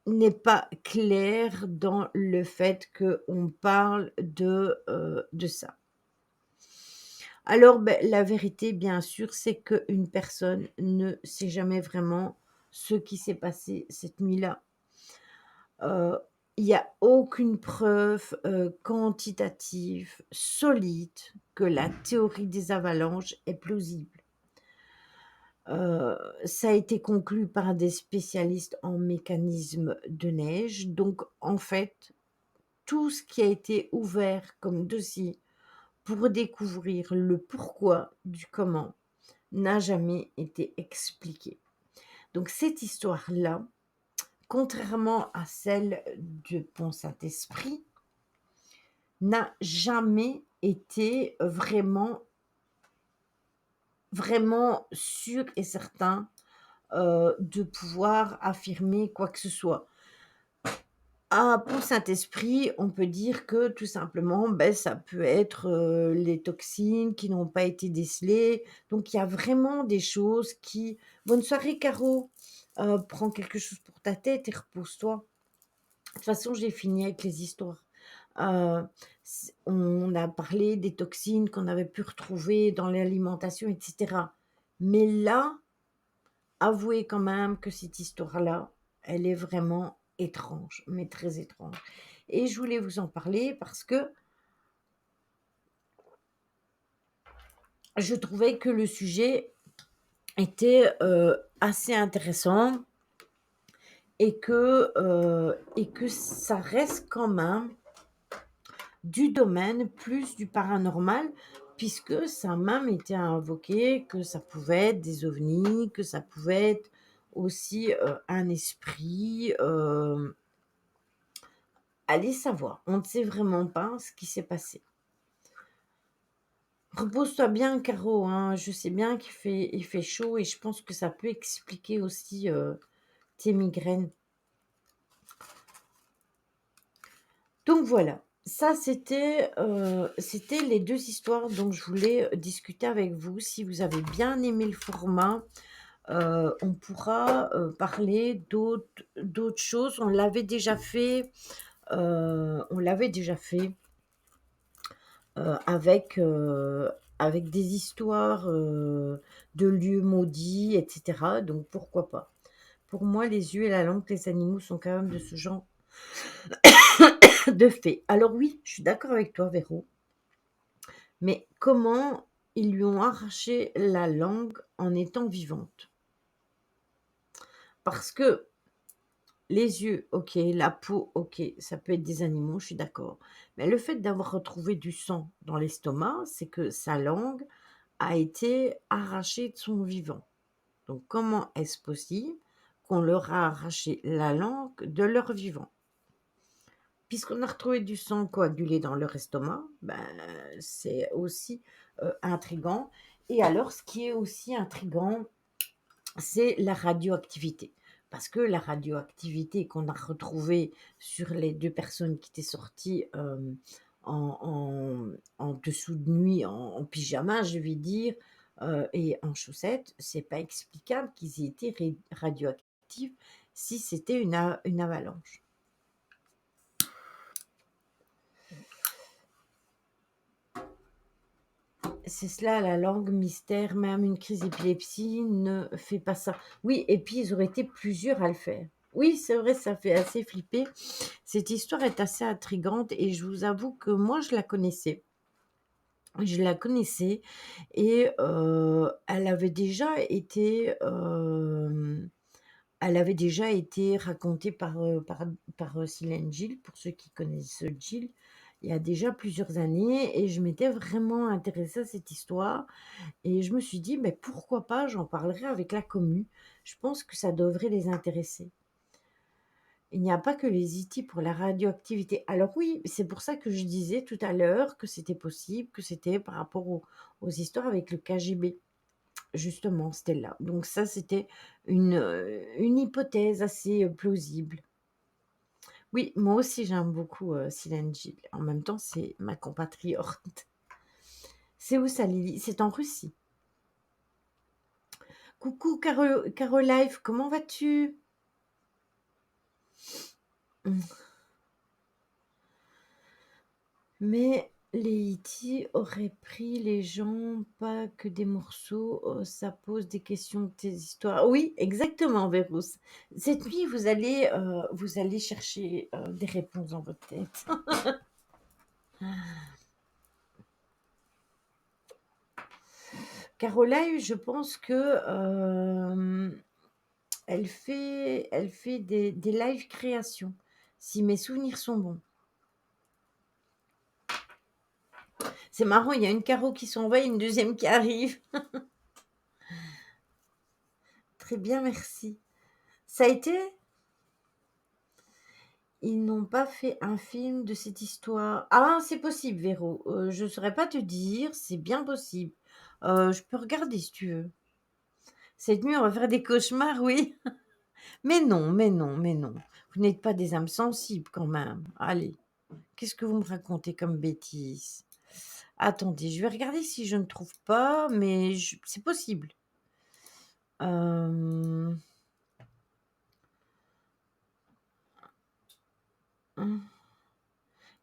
n'est pas clair dans le fait qu'on parle de ça. Alors, la vérité, bien sûr, c'est qu'une personne ne sait jamais vraiment ce qui s'est passé cette nuit-là. Il n'y a aucune preuve quantitative, solide, que la théorie des avalanches est plausible. Ça a été conclu par des spécialistes en mécanisme de neige. Donc, en fait, tout ce qui a été ouvert comme dossier pour découvrir le pourquoi du comment n'a jamais été expliqué. Donc, cette histoire-là, contrairement à celle du Pont Saint-Esprit, n'a jamais été vraiment sûr et certain de pouvoir affirmer quoi que ce soit. Pour Saint-Esprit, on peut dire que tout simplement, ça peut être les toxines qui n'ont pas été décelées. Donc, il y a vraiment des choses qui... Bonne soirée, Caro. Prends quelque chose pour ta tête et repose-toi. De toute façon, j'ai fini avec les histoires. On a parlé des toxines qu'on avait pu retrouver dans l'alimentation, etc. Mais là, avouez quand même que cette histoire-là, elle est vraiment étrange, mais très étrange. Et je voulais vous en parler parce que je trouvais que le sujet était assez intéressant et que ça reste quand même du domaine plus du paranormal, puisque ça a même été invoqué que ça pouvait être des ovnis, que ça pouvait être aussi un esprit. Allez savoir, on ne sait vraiment pas ce qui s'est passé. Repose-toi bien, Caro, hein. Je sais bien il fait chaud et je pense que ça peut expliquer aussi tes migraines. Donc voilà, ça c'était les deux histoires dont je voulais discuter avec vous. Si vous avez bien aimé le format, on pourra parler d'autres choses. On l'avait déjà fait avec des histoires de lieux maudits, etc. Donc pourquoi pas. Pour moi, les yeux et la langue des animaux sont quand même de ce genre de faits. Alors oui, je suis d'accord avec toi, Véro. Mais comment ils lui ont arraché la langue en étant vivante? Parce que les yeux, ok, la peau, ok, ça peut être des animaux, je suis d'accord. Mais le fait d'avoir retrouvé du sang dans l'estomac, c'est que sa langue a été arrachée de son vivant. Donc comment est-ce possible qu'on leur a arraché la langue de leur vivant? Puisqu'on a retrouvé du sang coagulé dans leur estomac, ben, c'est aussi intriguant. Et alors, ce qui est aussi intriguant, c'est la radioactivité. Parce que la radioactivité qu'on a retrouvée sur les deux personnes qui étaient sorties en dessous de nuit, en pyjama, je vais dire, et en chaussettes, c'est pas explicable qu'ils aient été radioactifs si c'était une avalanche. C'est cela, la langue mystère, même une crise d'épilepsie ne fait pas ça. Oui, et puis ils auraient été plusieurs à le faire. Oui, c'est vrai, ça fait assez flipper. Cette histoire est assez intrigante et je vous avoue que moi, je la connaissais. Je la connaissais et elle avait déjà été racontée par Silent Jill, pour ceux qui connaissent Jill, il y a déjà plusieurs années et je m'étais vraiment intéressée à cette histoire et je me suis dit: «Mais pourquoi pas, j'en parlerai avec la commu. Je pense que ça devrait les intéresser». Il n'y a pas que les IT pour la radioactivité. Alors oui, c'est pour ça que je disais tout à l'heure que c'était possible, que c'était par rapport aux histoires avec le KGB. Justement, c'était là. Donc ça, c'était une hypothèse assez plausible. Oui, moi aussi j'aime beaucoup Silent Jill. En même temps, c'est ma compatriote. C'est où ça, Lily? C'est en Russie. Coucou Caro Life, comment vas-tu? Mais les E.T. auraient pris les gens, pas que des morceaux. Ça pose des questions de tes histoires. Oui, exactement, Vérousse. Cette nuit, vous allez chercher des réponses dans votre tête. Caroline, je pense que elle fait des live créations, si mes souvenirs sont bons. C'est marrant, il y a une Caro qui s'en va et une deuxième qui arrive. Très bien, merci. Ça a été? Ils n'ont pas fait un film de cette histoire. Ah, c'est possible, Véro. Je ne saurais pas te dire, c'est bien possible. Je peux regarder si tu veux. Cette nuit, on va faire des cauchemars, oui. Mais non, mais non, mais non. Vous n'êtes pas des âmes sensibles quand même. Allez, qu'est-ce que vous me racontez comme bêtises? Attendez, je vais regarder si je ne trouve pas, mais c'est possible. Hum,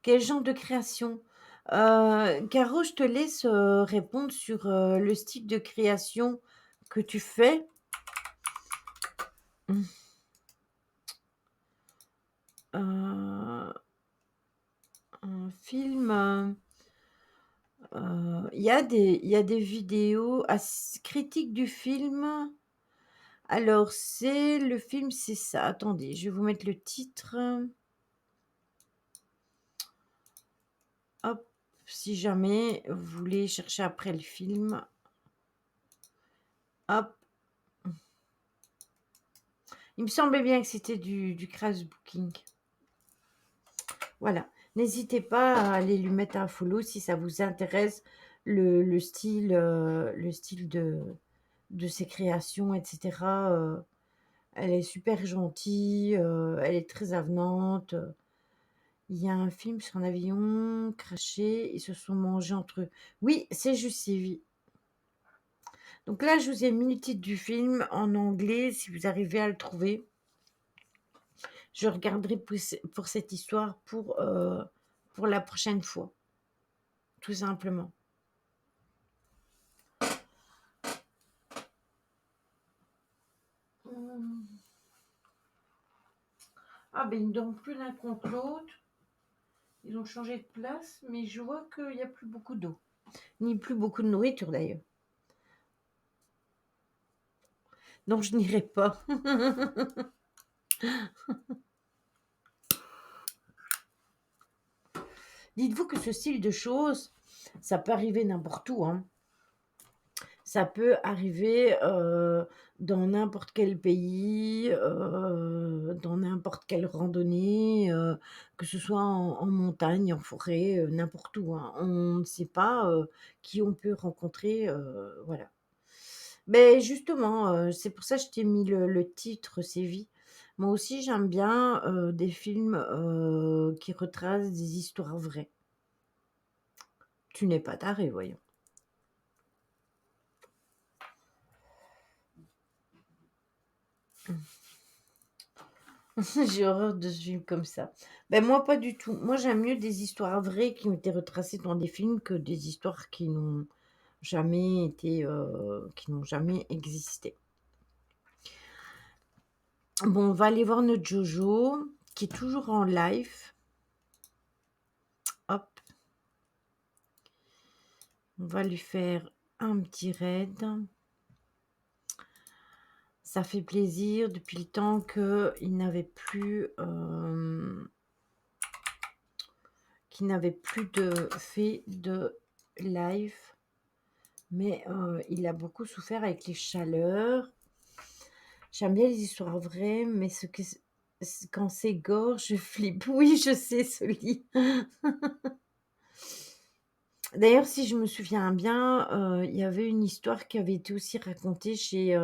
Quel genre de création? Caro, je te laisse répondre sur le style de création que tu fais. Hum. un film, il y a des vidéos critiques du film. Alors, le film, c'est ça. Attendez, je vais vous mettre le titre. Hop, si jamais vous voulez chercher après le film. Hop, il me semblait bien que c'était du Crash Booking. Voilà. N'hésitez pas à aller lui mettre un follow si ça vous intéresse, le style, de ses créations, etc. Elle est super gentille, elle est très avenante. Il y a un film sur un avion craché, ils se sont mangés entre eux. Oui, c'est Justivie. Donc là, je vous ai mis le titre du film en anglais, si vous arrivez à le trouver. Je regarderai pour cette histoire pour la prochaine fois, tout simplement. Ah ben ils ne dorment plus l'un contre l'autre. Ils ont changé de place, mais je vois qu'il n'y a plus beaucoup d'eau. Ni plus beaucoup de nourriture d'ailleurs. Donc je n'irai pas. Dites-vous que ce style de choses, ça peut arriver n'importe où, hein. Ça peut arriver dans n'importe quel pays, dans n'importe quelle randonnée, que ce soit en montagne, en forêt, n'importe où, hein. On ne sait pas qui on peut rencontrer, voilà. Mais justement, c'est pour ça que je t'ai mis le titre Séville. Moi aussi, j'aime bien des films qui retracent des histoires vraies. Tu n'es pas taré, voyons. J'ai horreur de ce film comme ça. Ben moi, pas du tout. Moi, j'aime mieux des histoires vraies qui ont été retracées dans des films que des histoires qui n'ont jamais été, qui n'ont jamais existé. Bon, on va aller voir notre Jojo, qui est toujours en live. Hop. On va lui faire un petit raid. Ça fait plaisir depuis le temps qu'il n'avait plus, fait de live. Mais il a beaucoup souffert avec les chaleurs. J'aime bien les histoires vraies, mais quand c'est gore, je flippe. Oui, je sais, ce lit. D'ailleurs, si je me souviens bien, il y avait une histoire qui avait été aussi racontée chez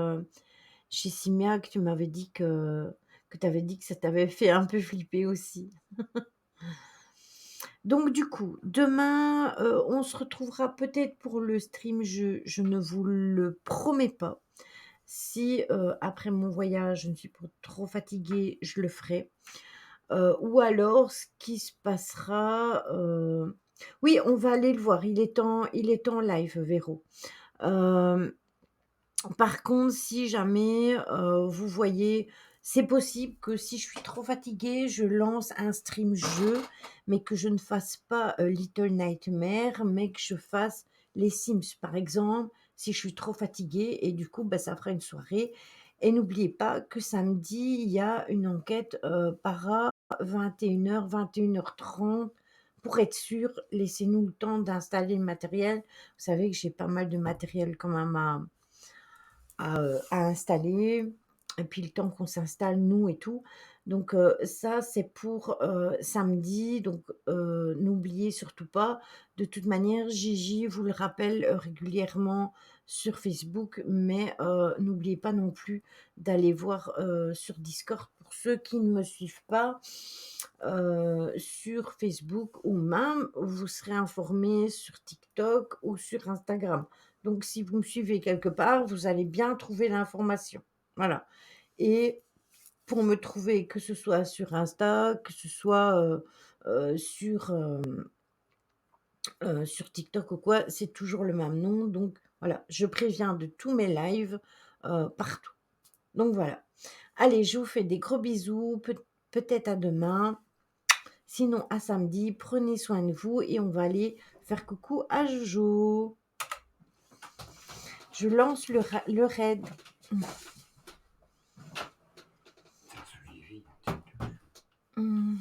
Simia, que tu m'avais dit que tu avais dit que ça t'avait fait un peu flipper aussi. Donc du coup, demain, on se retrouvera peut-être pour le stream, je ne vous le promets pas. Si, après mon voyage, je ne suis pas trop fatiguée, je le ferai. Ou alors ce qui se passera, oui, on va aller le voir, il est en live, Véro. Par contre, si jamais, vous voyez, c'est possible que si je suis trop fatiguée, je lance un stream jeu, mais que je ne fasse pas, Little Nightmares, mais que je fasse les Sims, par exemple, si je suis trop fatiguée et du coup, bah, ça fera une soirée et n'oubliez pas que samedi, il y a une enquête, para 21h, 21h30 pour être sûr, laissez-nous le temps d'installer le matériel. Vous savez que j'ai pas mal de matériel quand même à installer et puis le temps qu'on s'installe nous et tout. Donc ça c'est pour, samedi donc n'oubliez surtout pas. De toute manière, Gigi vous le rappelle, régulièrement sur Facebook, mais n'oubliez pas non plus d'aller voir, sur Discord pour ceux qui ne me suivent pas, sur Facebook ou même vous serez informés sur TikTok ou sur Instagram. Donc si vous me suivez quelque part, vous allez bien trouver l'information. Voilà et pour me trouver, que ce soit sur Insta, que ce soit, sur TikTok ou quoi, c'est toujours le même nom. Donc voilà, je préviens de tous mes lives, partout. Donc voilà. Allez, je vous fais des gros bisous. peut-être à demain. Sinon, à samedi, prenez soin de vous et on va aller faire coucou à Jojo. Je lance le raid. Ça se lit vite. Hum.